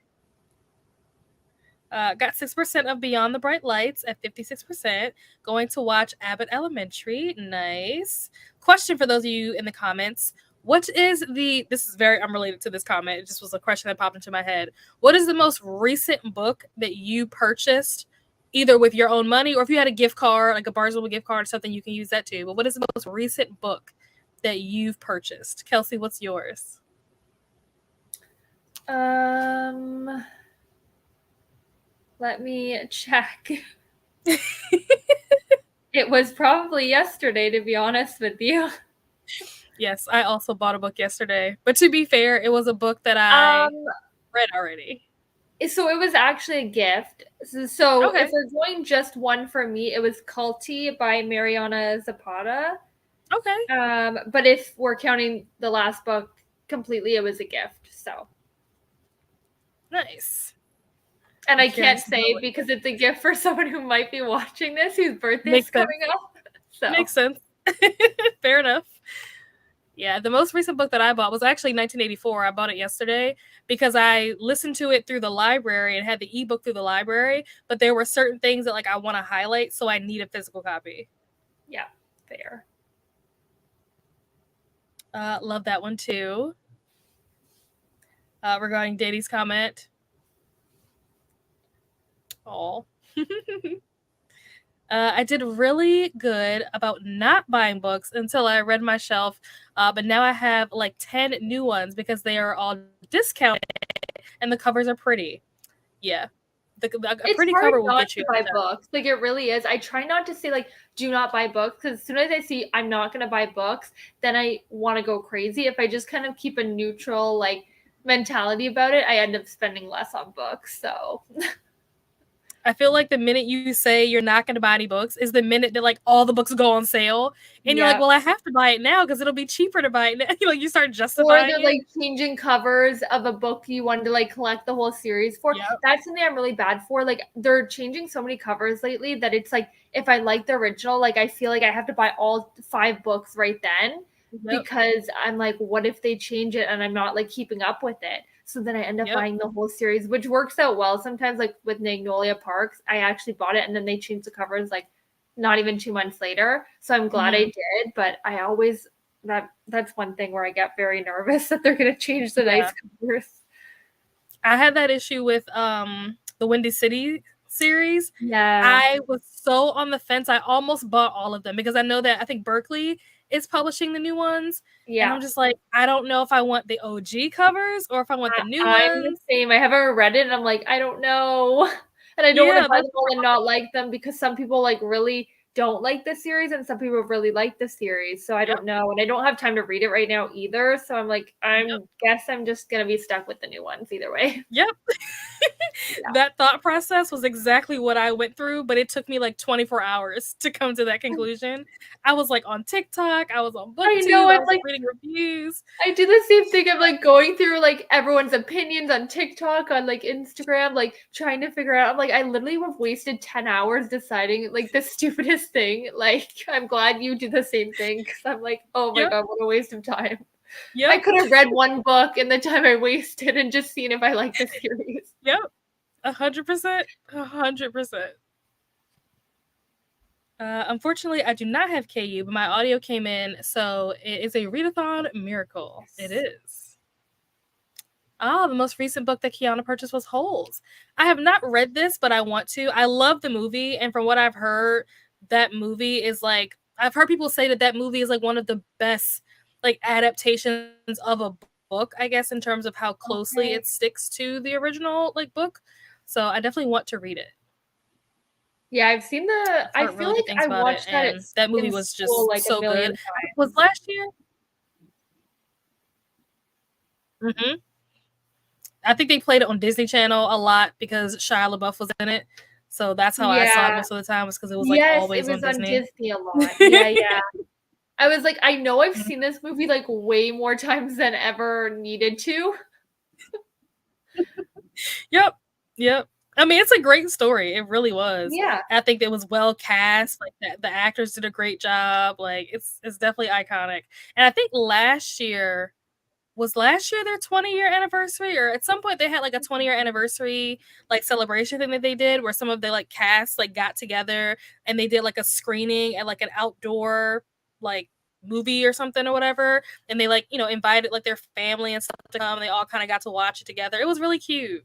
Got 6% of Beyond the Bright Lights at 56%. Going to watch Abbott Elementary. Nice. Question for those of you in the comments. This is very unrelated to this comment. It just was a question that popped into my head. What is the most recent book that you purchased, either with your own money or if you had a gift card, like a Barnes & Noble gift card or something, you can use that too. But what is the most recent book that you've purchased? Kelsey, what's yours? Let me check. It was probably yesterday, to be honest with you. Yes, I also bought a book yesterday. But to be fair, it was a book that I read already. So it was actually a gift. So Okay. if we're going just one for me, it was Culty by Mariana Zapata. Okay. But if we're counting the last book completely, it was a gift. So nice. And I can't say because it's a gift for someone who might be watching this, whose birthday is coming up. So makes sense. Fair enough. Yeah, the most recent book that I bought was actually 1984. I bought it yesterday because I listened to it through the library and had the ebook through the library, but there were certain things that like I want to highlight, so I need a physical copy. Yeah, fair. Love that one too. Regarding Daisy's comment. Oh. I did really good about not buying books until I read my shelf, but now I have like 10 new ones because they are all discounted and the covers are pretty. Yeah. A pretty cover will get you to buy books. Like, it really is. I try not to say like do not buy books because as soon as I see I'm not going to buy books, then I want to go crazy. If I just kind of keep a neutral like mentality about it, I end up spending less on books. So I feel like the minute you say you're not going to buy any books is the minute that like all the books go on sale, and you're like, well, I have to buy it now because it'll be cheaper to buy it now. Like you start justifying. Or they're like changing covers of a book you wanted to like collect the whole series for. Yep. That's something I'm really bad for. Like they're changing so many covers lately that it's like if I like the original, like I feel like I have to buy all 5 books right then. Yep. Because I'm like, what if they change it and I'm not like keeping up with it? So then I end up buying the whole series, which works out well. Sometimes like with Magnolia Parks, I actually bought it and then they changed the covers like not even 2 months later. So I'm glad I did, but I always that's one thing where I get very nervous that they're going to change the nice covers. I had that issue with the Windy City series. Yeah. I was so on the fence. I almost bought all of them because I know that I think Berkeley is publishing the new ones. Yeah. And I'm just like, I don't know if I want the OG covers or if I want the new ones. I'm the same. I haven't read it and I'm like, I don't know. And I don't want to buy them all and not like them because some people like really don't like the series and some people really like the series. So I don't know. And I don't have time to read it right now either. So I'm like, guess I'm just going to be stuck with the new ones either way. Yep. That thought process was exactly what I went through, but it took me like 24 hours to come to that conclusion. I was like on TikTok, I was on BookTube, I was like reading reviews. I do the same thing. I'm like going through like everyone's opinions on TikTok, on like Instagram, like trying to figure out. I'm like, I literally have wasted 10 hours deciding like the stupidest thing. Like, I'm glad you do the same thing because I'm like, oh my God, what a waste of time. Yep. I could have read one book in the time I wasted and just seen if I like the series. Yep. 100%. 100%. Unfortunately, I do not have KU, but my audio came in, so it is a Readathon miracle. It is. The most recent book that Kiana purchased was Holes. I have not read this, but I want to. I love the movie, and from what I've heard, that movie is like, I've heard people say that movie is like one of the best like adaptations of a book, I guess, in terms of how closely it sticks to the original like book. So I definitely want to read it. Yeah, I've seen the. I feel like I watched that. That movie was just like so good. Times. Was last year? Mm-hmm. I think they played it on Disney Channel a lot because Shia LaBeouf was in it. So that's how I saw it most of the time, was because it was like always on Disney. It was on Disney a lot. Yeah. I was like, I know I've seen this movie like way more times than ever needed to. Yep. I mean, it's a great story. It really was. Yeah. I think it was well cast. Like the actors did a great job. Like it's definitely iconic. And I think last year their 20-year anniversary, or at some point they had like a 20-year anniversary like celebration thing that they did where some of the like cast like got together and they did like a screening at like an outdoor like movie or something or whatever, and they like, you know, invited like their family and stuff to come, and they all kind of got to watch it together. It was really cute.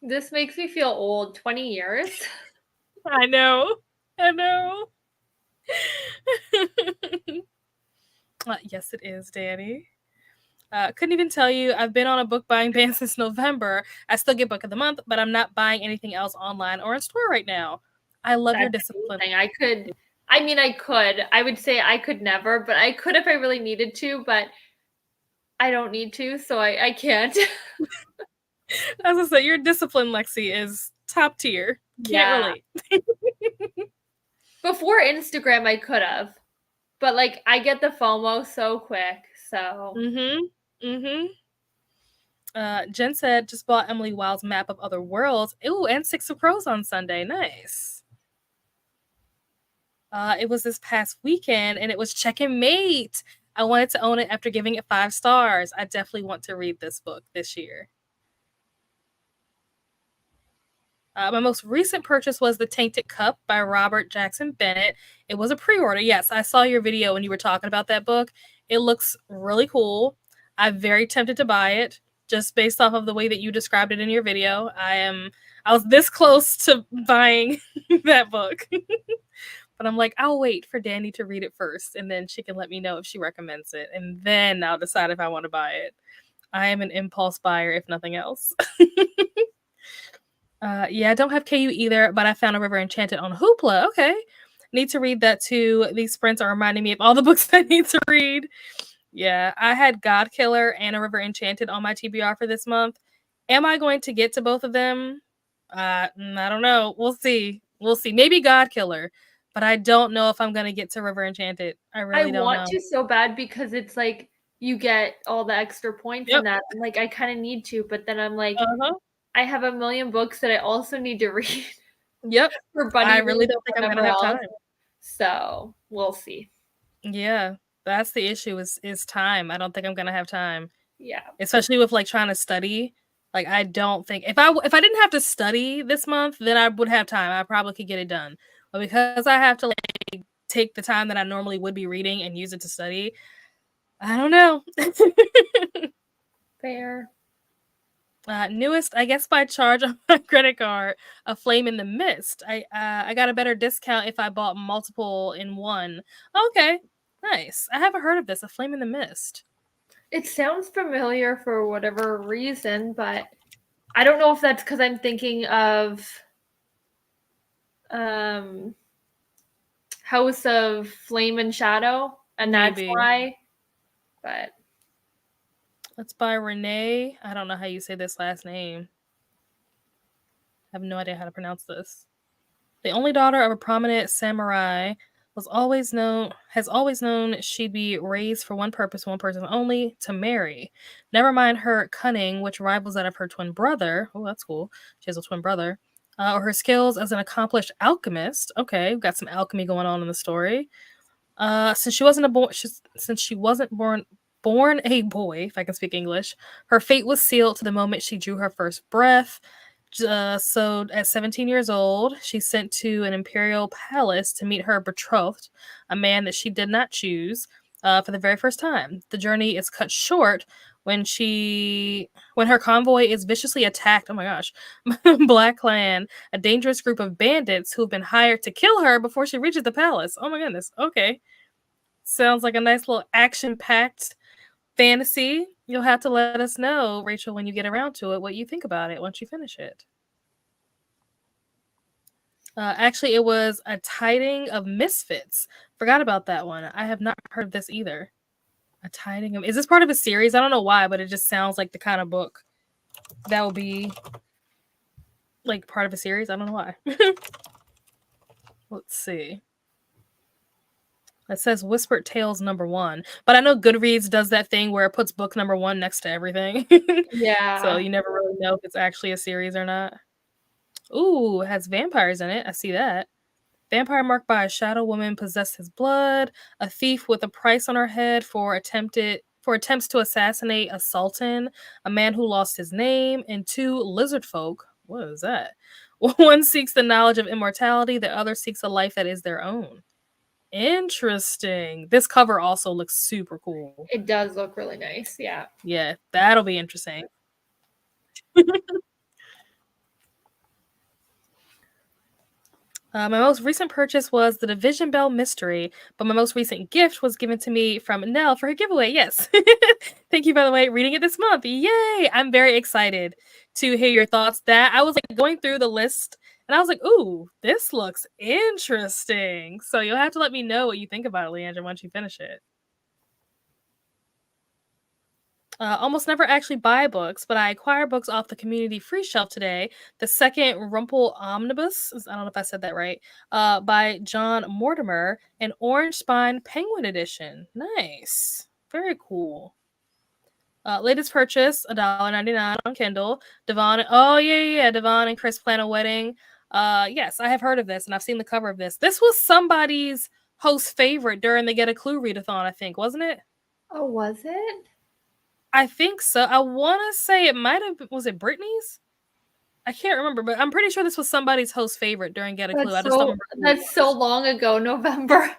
This makes me feel old. 20 years. I know. Yes, it is, Danny. Couldn't even tell you. I've been on a book buying ban since November. I still get book of the month, but I'm not buying anything else online or in store right now. I love your discipline. I would say I could never, but I could if I really needed to, but I don't need to, so I can't. As I said, your discipline, Lexi, is top tier. Can't relate. Before Instagram, I could have, but like I get the FOMO so quick. So. Jen said, just bought Emily Wilde's Map of Other Worlds. Ooh, and Six of Crows on Sunday. Nice. It was this past weekend, and it was Check and Mate. I wanted to own it after giving it 5 stars. I definitely want to read this book this year. My most recent purchase was The Tainted Cup by Robert Jackson Bennett. It was a pre-order. Yes, I saw your video when you were talking about that book. It looks really cool. I'm very tempted to buy it just based off of the way that you described it in your video. I was this close to buying that book. But I'm like, I'll wait for Danny to read it first, and then she can let me know if she recommends it, and then I'll decide if I want to buy it. I am an impulse buyer, if nothing else. Yeah, I don't have KU either, but I found A River Enchanted on Hoopla. Okay. Need to read that too. These sprints are reminding me of all the books I need to read. Yeah, I had God Killer and A River Enchanted on my TBR for this month. Am I going to get to both of them? I don't know. We'll see. Maybe God Killer, but I don't know if I'm going to get to River Enchanted. I really don't know. I want to so bad because it's like you get all the extra points in that. I'm like, I kind of need to, but then I'm like, I have a million books that I also need to read. Yep. I really don't think I'm going to have time. So we'll see. Yeah, that's the issue is time. I don't think I'm going to have time. Yeah. Especially with like trying to study. Like, I don't think if I didn't have to study this month, then I would have time. I probably could get it done. But because I have to like take the time that I normally would be reading and use it to study, I don't know. Fair. Newest, I guess, by charge on my credit card, A Flame in the Mist. I got a better discount if I bought multiple in one. Okay, nice. I haven't heard of this, A Flame in the Mist. It sounds familiar for whatever reason, but I don't know if that's because I'm thinking of House of Flame and Shadow, and that's Maybe. why. But That's by Renee. I don't know how you say this last name. I have no idea how to pronounce this. The only daughter of a prominent samurai, has always known she'd be raised for one purpose, one person only, to marry. Never mind her cunning, which rivals that of her twin brother. Oh, that's cool. She has a twin brother. Or her skills as an accomplished alchemist. Okay, we've got some alchemy going on in the story. Since she wasn't born a boy, if I can speak English, her fate was sealed to the moment she drew her first breath. So at 17 years old, she's sent to an imperial palace to meet her betrothed, a man that she did not choose, for the very first time. The journey is cut short when her convoy is viciously attacked. Oh my gosh. Black Clan, a dangerous group of bandits who've been hired to kill her before she reaches the palace. Oh my goodness. Okay. Sounds like a nice little action-packed fantasy. You'll have to let us know, Rachel, when you get around to it, what you think about it once you finish it. Actually, it was A Tiding of Misfits. Forgot about that one. I have not heard of this either. A Tiding of... Is this part of a series? I don't know why, but it just sounds like the kind of book that would be like part of a series. I don't know why. Let's see. It says Whispered Tales #1, but I know Goodreads does that thing where it puts book #1 next to everything. yeah. So you never really know if it's actually a series or not. Ooh, it has vampires in it. I see that. Vampire marked by a shadow woman possessed his blood. A thief with a price on her head for attempts to assassinate a sultan. A man who lost his name. And 2 lizard folk. What is that? One seeks the knowledge of immortality. The other seeks a life that is their own. Interesting. This cover also looks super cool. It does look really nice. Yeah. Yeah, that'll be interesting. My most recent purchase was the Division Bell Mystery, but my most recent gift was given to me from Nell for her giveaway. Yes. Thank you, by the way, reading it this month. Yay! I'm very excited to hear your thoughts. That I was like going through the list and I was like, ooh, this looks interesting. So you'll have to let me know what you think about it, Leandra, once you finish it. Almost never actually buy books, but I acquire books off the community free shelf today. The second Rumple Omnibus, I don't know if I said that right, by John Mortimer, an Orange Spine Penguin edition. Nice. Very cool. Latest purchase, $1.99 on Kindle. Devon, oh yeah, Devon and Chris plan a wedding. Yes, I have heard of this, and I've seen the cover of this. This was somebody's host favorite during the Get a Clue readathon, I think, wasn't it? Oh, was it? I think so. I want to say it might have... Was it Brittany's? I can't remember, but I'm pretty sure this was somebody's host favorite during Get a Clue. I just don't remember. That's so long ago, November.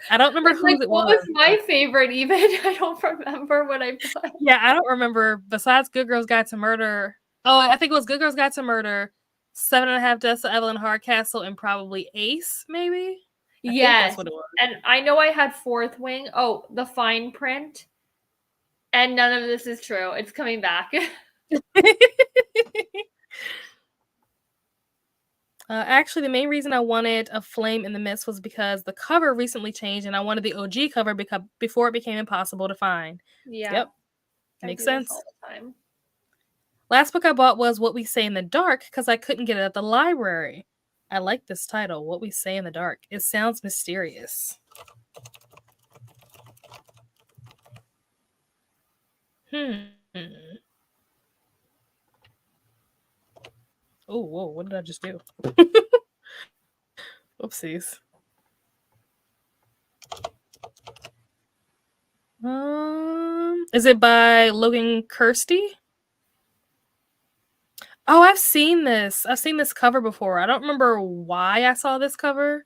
I don't remember who it was. What was my favorite even? I don't remember what I put. Yeah, I don't remember. Besides Good Girls Guide to Murder. Oh, I think it was Good Girls Guide to Murder, 7.5 Deaths of Evelyn Hardcastle, and probably Ace, maybe? Yes. That's what it was. And I know I had Fourth Wing. Oh, The Fine Print. And none of this is true. It's coming back. Actually, the main reason I wanted A Flame in the Mist was because the cover recently changed and I wanted the OG cover before it became impossible to find. Yeah. Yep. Makes sense. All the time. Last book I bought was What We Say in the Dark because I couldn't get it at the library. I like this title, What We Say in the Dark. It sounds mysterious. Oh, whoa, what did I just do? Oopsies. Is it by Logan Kirsty? Oh, I've seen this. I've seen this cover before. I don't remember why I saw this cover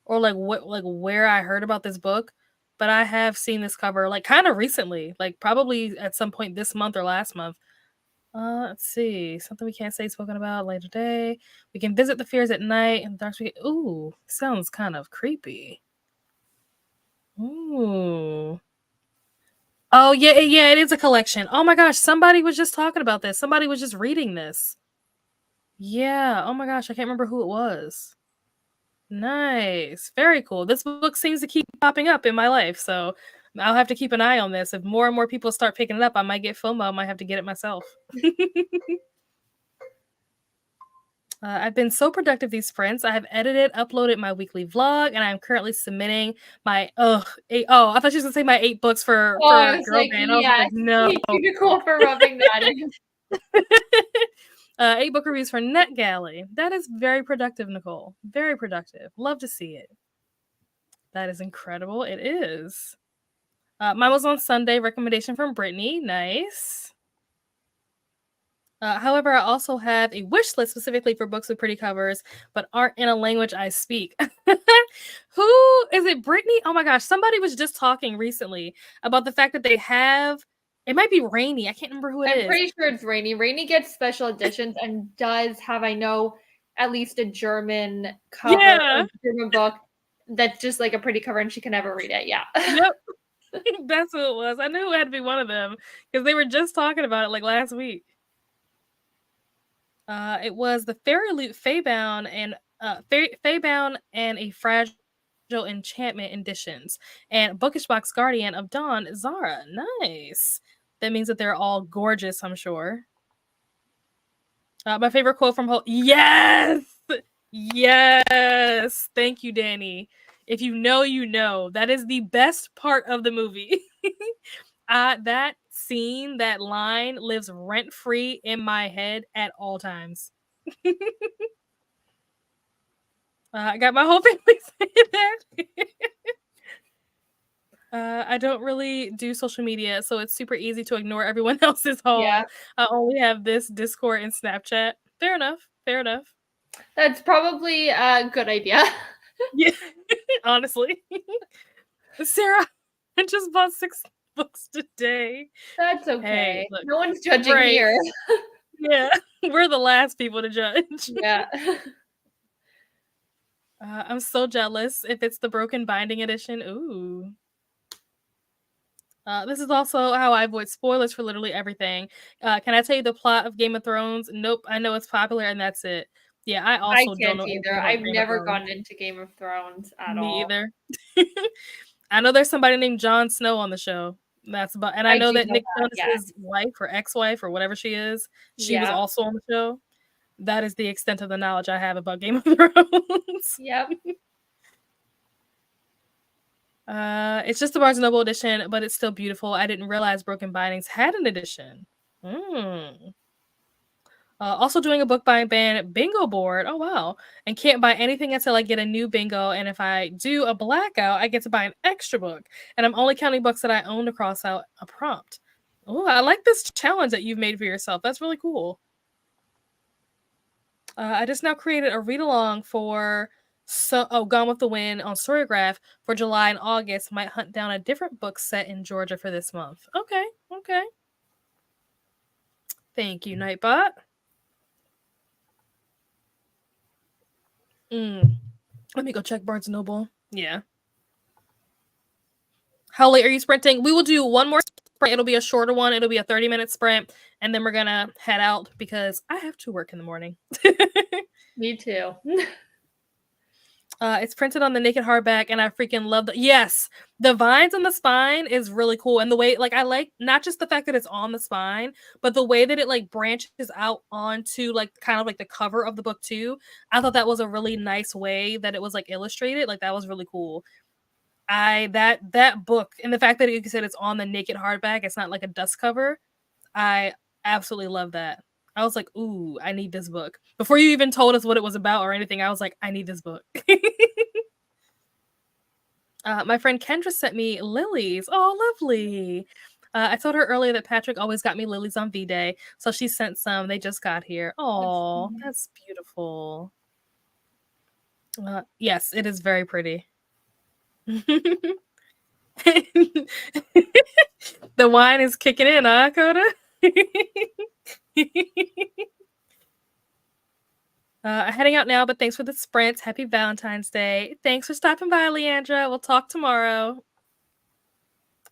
or where I heard about this book, but I have seen this cover kind of recently, probably at some point this month or last month. Let's see. Something we can't say spoken about later today. We can visit the fears at night and the dark. Ooh, sounds kind of creepy. Ooh. Oh, yeah, it is a collection. Oh my gosh, somebody was just talking about this. Somebody was just reading this. Yeah, oh my gosh, I can't remember who it was. Nice. Very cool. This book seems to keep popping up in my life, so I'll have to keep an eye on this. If more and more people start picking it up, I might get FOMO. I might have to get it myself. I've been so productive these sprints. I have edited, uploaded my weekly vlog, and I'm currently submitting my I thought she was gonna say my 8 books for I was Girl like, Band. I was yes. like, no. Thank you, Nicole, for rubbing that in. 8 book reviews for NetGalley. That is very productive, Nicole. Very productive. Love to see it. That is incredible. It is. Mine was on Sunday. Recommendation from Brittany. Nice. However, I also have a wish list specifically for books with pretty covers, but aren't in a language I speak. Who is it? Brittany? Oh my gosh. Somebody was just talking recently about the fact that they have. It might be Rainy. I can't remember who it is. I'm pretty sure it's Rainy. Rainy gets special editions and does have, I know, at least a German cover, Yeah. German book that's just like a pretty cover and she can never read it. Yeah. Yep. That's who it was. I knew it had to be one of them because they were just talking about it like last week. It was the Fairy Loot Feybound and Feybound and a Fragile Enchantment editions, and Bookish Box Guardian of Dawn Zara. Nice. That means that they're all gorgeous, I'm sure. My favorite quote from Yes! Yes! Thank you, Danny. If you know, you know. That is the best part of the movie. That scene, that line lives rent-free in my head at all times. I got my whole family saying that. I don't really do social media, so it's super easy to ignore everyone else's haul. Yeah. I only have this Discord and Snapchat. Fair enough. Fair enough. That's probably a good idea. Yeah, honestly. Sarah, I just bought 6 books today. That's okay. Hey, look, no one's judging right. here. Yeah, we're the last people to judge. Yeah. I'm so jealous if it's the Broken Binding edition. Ooh. This is also how I avoid spoilers for literally everything. Can I tell you the plot of Game of Thrones? Nope. I know it's popular and that's it. Yeah, I also don't know either. I've never gotten into Game of Thrones at all. Me either. I know there's somebody named Jon Snow on the show. That's about, and I know that Nick Jonas' wife or ex-wife or whatever she is, she was also on the show. That is the extent of the knowledge I have about Game of Thrones. Yep. It's just the Barnes & Noble edition, but it's still beautiful. I didn't realize Broken Bindings had an edition. Also doing a book buying ban bingo board. Oh, wow. And can't buy anything until I get a new bingo. And if I do a blackout, I get to buy an extra book. And I'm only counting books that I own to cross out a prompt. Oh, I like this challenge that you've made for yourself. That's really cool. I just now created a read-along for Gone with the Wind on Storygraph for July and August. Might hunt down a different book set in Georgia for this month. Okay. Thank you, Nightbot. Let me go check Barnes & Noble. Yeah. How late are you sprinting? We will do one more sprint. It'll be a shorter one. It'll be a 30-minute sprint. And then we're going to head out because I have to work in the morning. Me too. It's printed on the naked hardback, and I freaking love yes, the vines on the spine is really cool, and the way I like not just the fact that it's on the spine, but the way that it branches out onto kind of the cover of the book too. I thought that was a really nice way that it was illustrated. That was really cool. That book, and the fact that you said it's on the naked hardback, it's not like a dust cover. I absolutely love that. I was like, ooh, I need this book. Before you even told us what it was about or anything, I was like, I need this book. My friend Kendra sent me lilies. Oh, lovely. I told her earlier that Patrick always got me lilies on V-Day, so she sent some. They just got here. Oh, that's beautiful. Yes, it is very pretty. The wine is kicking in, huh, Coda? Heading out now, but thanks for the sprint. Happy Valentine's Day. Thanks for stopping by, Leandra. We'll talk tomorrow.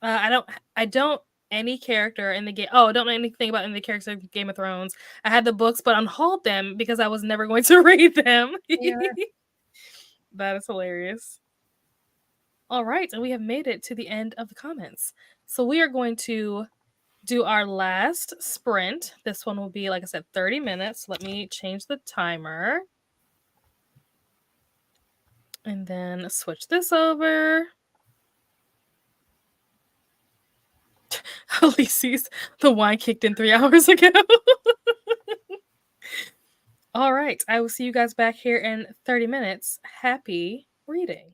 I don't any character in the game. Oh, I don't know anything about any of the characters of Game of Thrones. I had the books, but unhauled them because I was never going to read them. That is hilarious. All right, and we have made it to the end of the comments. So we are going to do our last sprint. This one will be, like I said, 30 minutes. Let me change the timer. And then switch this over. Ulysses, the wine kicked in 3 hours ago. All right, I will see you guys back here in 30 minutes. Happy reading.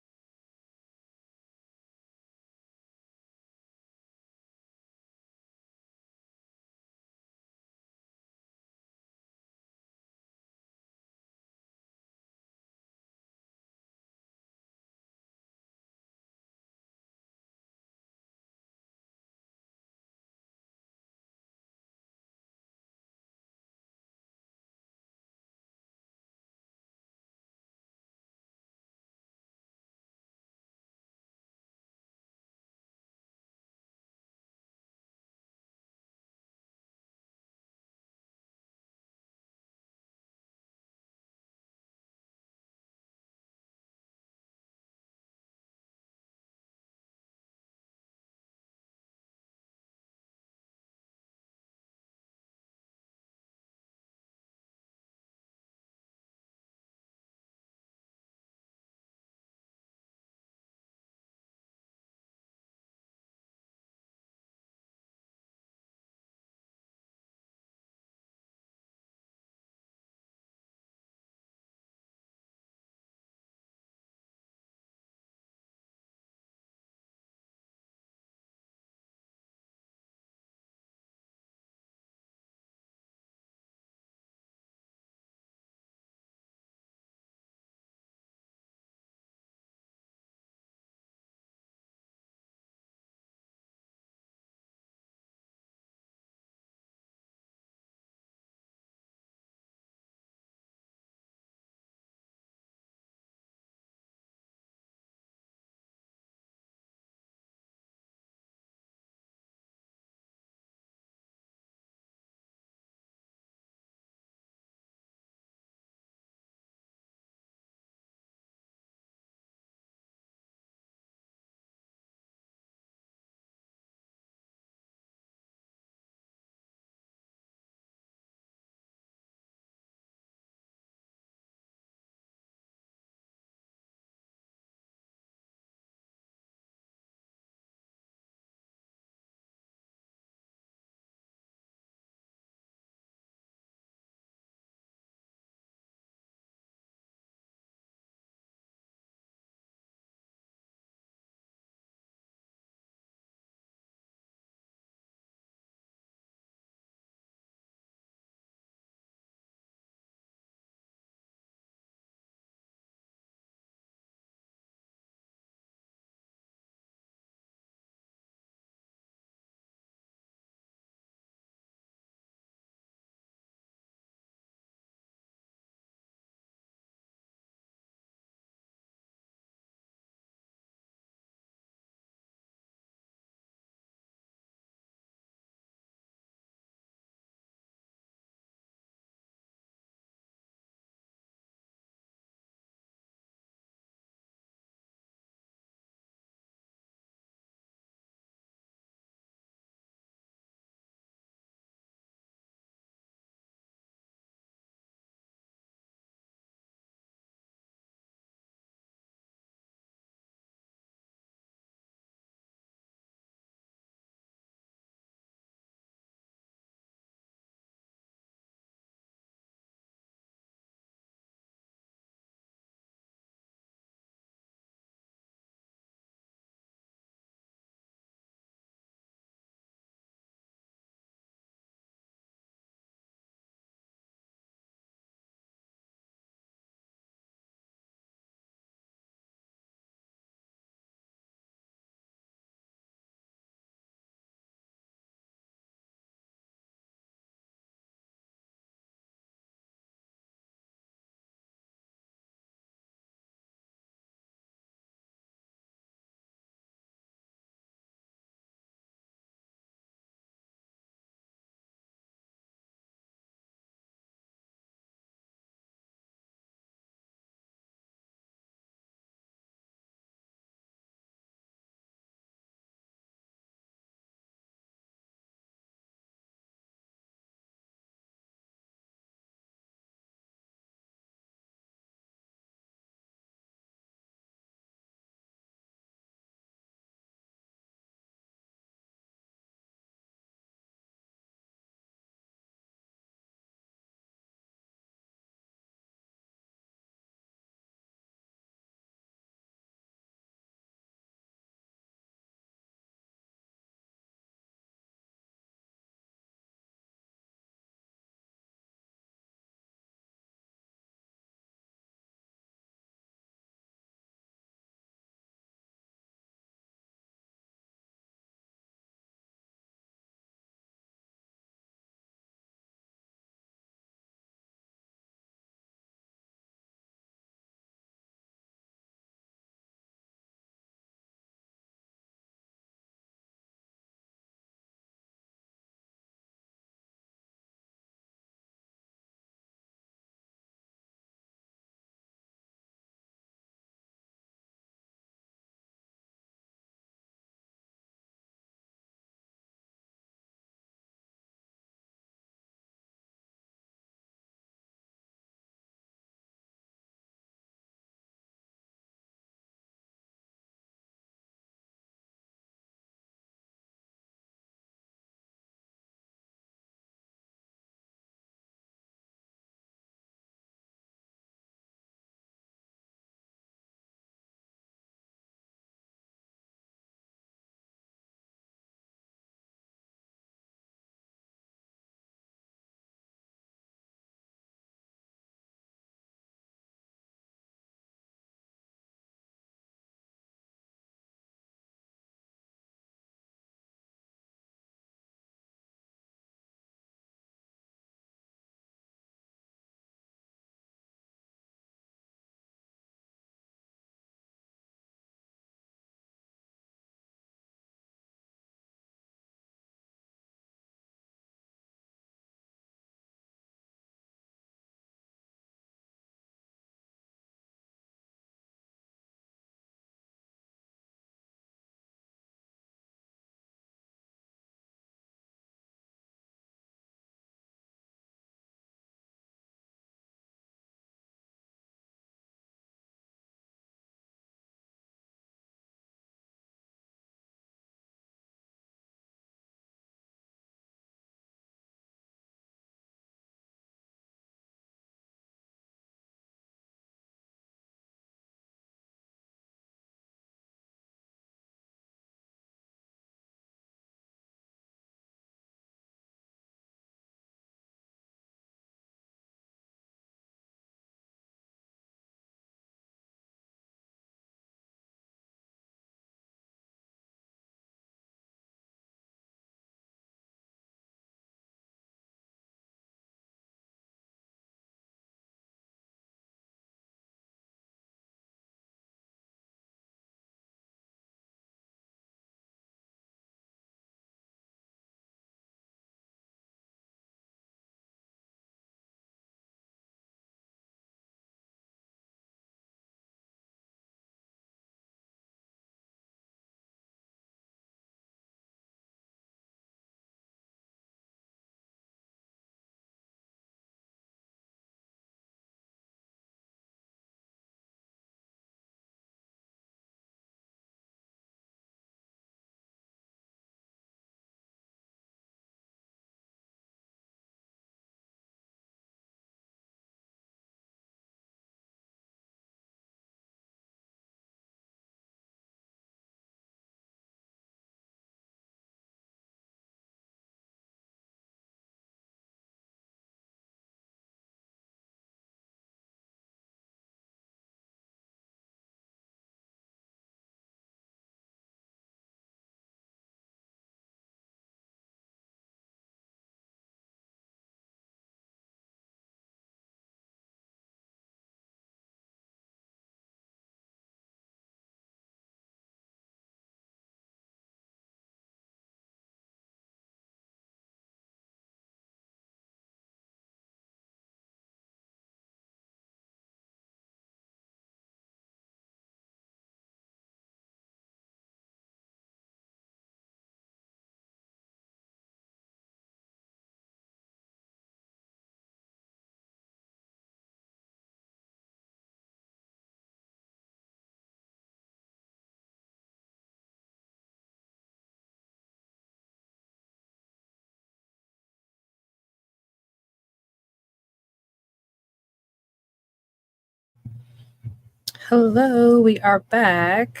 Hello, we are back.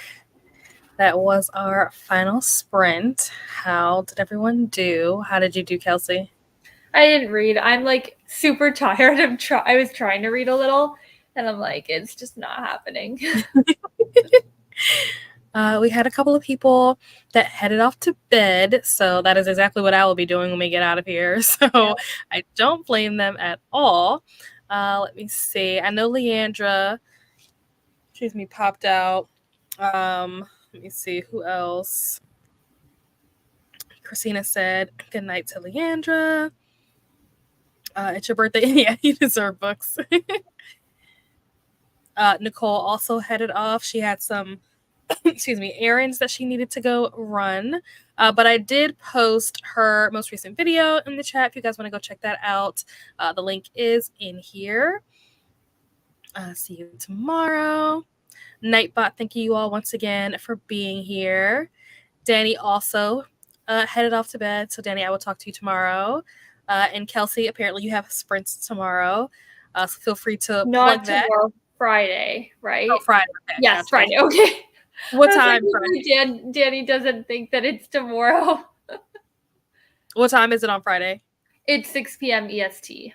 That was our final sprint. How did everyone do? How did you do, Kelsey? I didn't read. I'm like super tired. I was trying to read a little, and I'm like, it's just not happening. We had a couple of people that headed off to bed, so that is exactly what I will be doing when we get out of here. So yeah. I don't blame them at all. Let me see. I know Leandra, popped out. Let me see who else. Christina said good night to Leandra. It's your birthday. Yeah, you deserve books. Nicole also headed off. She had some errands that she needed to go run. But I did post her most recent video in the chat if you guys want to go check that out. The link is in here. See you tomorrow. Nightbot, thank you all once again for being here. Danny also headed off to bed. So Danny, I will talk to you tomorrow. And Kelsey, apparently you have sprints tomorrow. So feel free to plug that. Not tomorrow, Friday, right? Oh, Friday. Okay, yes, gotcha. Friday. Okay. What time? Friday? Danny doesn't think that it's tomorrow. What time is it on Friday? It's 6 p.m. EST.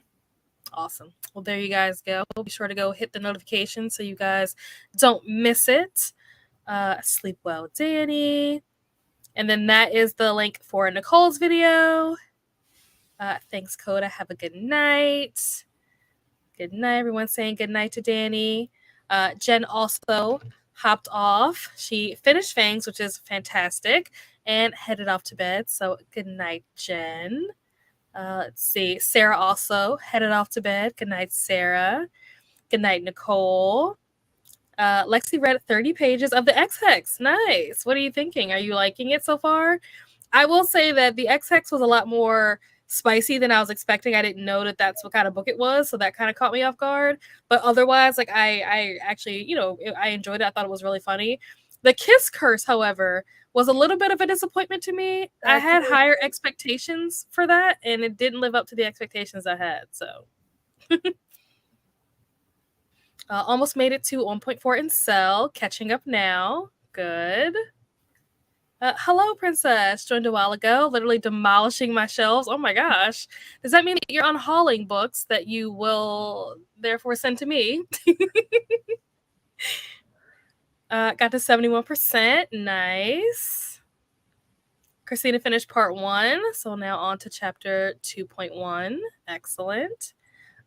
Awesome. Well, there you guys go. Be sure to go hit the notification so you guys don't miss it. Sleep well, Danny. And then that is the link for Nicole's video. Thanks, Coda. Have a good night. Good night. Everyone's saying good night to Danny. Jen also hopped off. She finished Fangs, which is fantastic, and headed off to bed. So good night, Jen. Let's see. Sarah also headed off to bed. Good night, Sarah. Good night, Nicole. Lexi read 30 pages of the X-Hex. Nice. What are you thinking? Are you liking it so far? I will say that the X-Hex was a lot more spicy than I was expecting. I didn't know that that's what kind of book it was, so that kind of caught me off guard. But otherwise, like I actually, I enjoyed it. I thought it was really funny. The Kiss Curse, however, was a little bit of a disappointment to me. I had higher expectations for that, and it didn't live up to the expectations I had. So almost made it to 1.4 in Cell. Catching up now. Good. Hello, Princess. Joined a while ago, literally demolishing my shelves. Oh my gosh. Does that mean that you're unhauling books that you will therefore send to me? Got to 71%. Nice. Christina finished part 1, so now on to chapter 2.1. Excellent.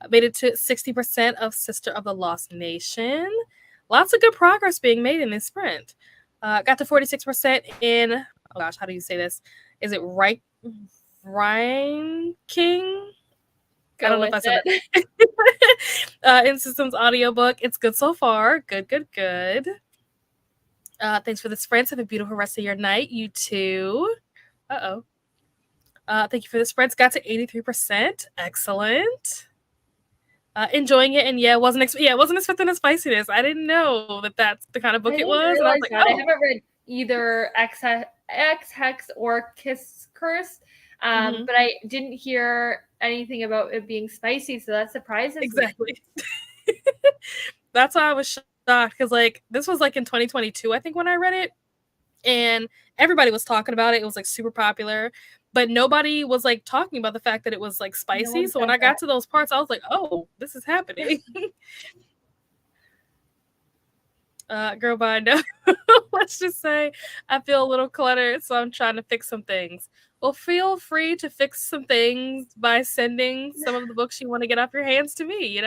Made it to 60% of Sister of the Lost Nation. Lots of good progress being made in this sprint. Got to 46% in, oh gosh, how do you say this? Is it Ryan King? I don't know if I said that. In Systems audiobook. It's good so far. Good. Thanks for the sprints. Have a beautiful rest of your night. You too. Thank you for the sprints. Got to 83%. Excellent. Enjoying it, and wasn't expecting the spiciness. I didn't know that that's the kind of book it was. And I was like, I haven't read either X-Hex or Kiss Curse, but I didn't hear anything about it being spicy, so that surprises me. Exactly. That's why I was shocked, because this was in 2022, I think, when I read it, and everybody was talking about it. It was super popular. But nobody was talking about the fact that it was spicy. No, so when I got to those parts, I was like, oh, this is happening. Girl, bye. No. Let's just say I feel a little cluttered, so I'm trying to fix some things. Well, feel free to fix some things by sending some of the books you want to get off your hands to me,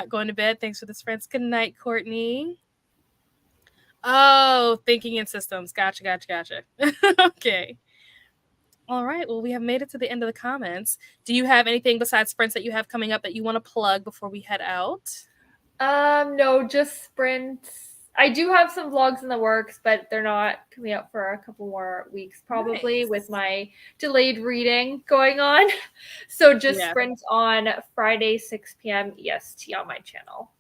Going to bed. Thanks for this, friends. Good night, Courtney. Oh, thinking in systems. Gotcha. Okay. All right. Well, we have made it to the end of the comments. Do you have anything besides sprints that you have coming up that you want to plug before we head out? No, just sprints. I do have some vlogs in the works, but they're not coming out for a couple more weeks, probably, with my delayed reading going on. So just sprints on Friday, 6 p.m. EST on my channel.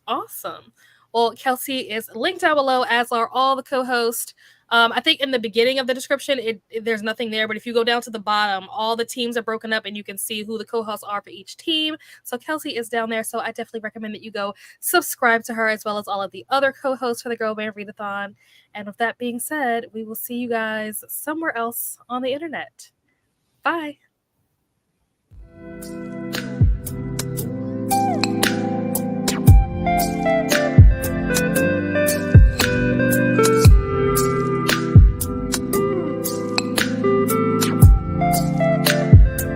Awesome. Well, Kelsey is linked down below, as are all the co-hosts. I think in the beginning of the description, there's nothing there, but if you go down to the bottom, all the teams are broken up and you can see who the co-hosts are for each team. So Kelsey is down there, so I definitely recommend that you go subscribe to her as well as all of the other co-hosts for the Girl Band Readathon. And with that being said, we will see you guys somewhere else on the internet. Bye.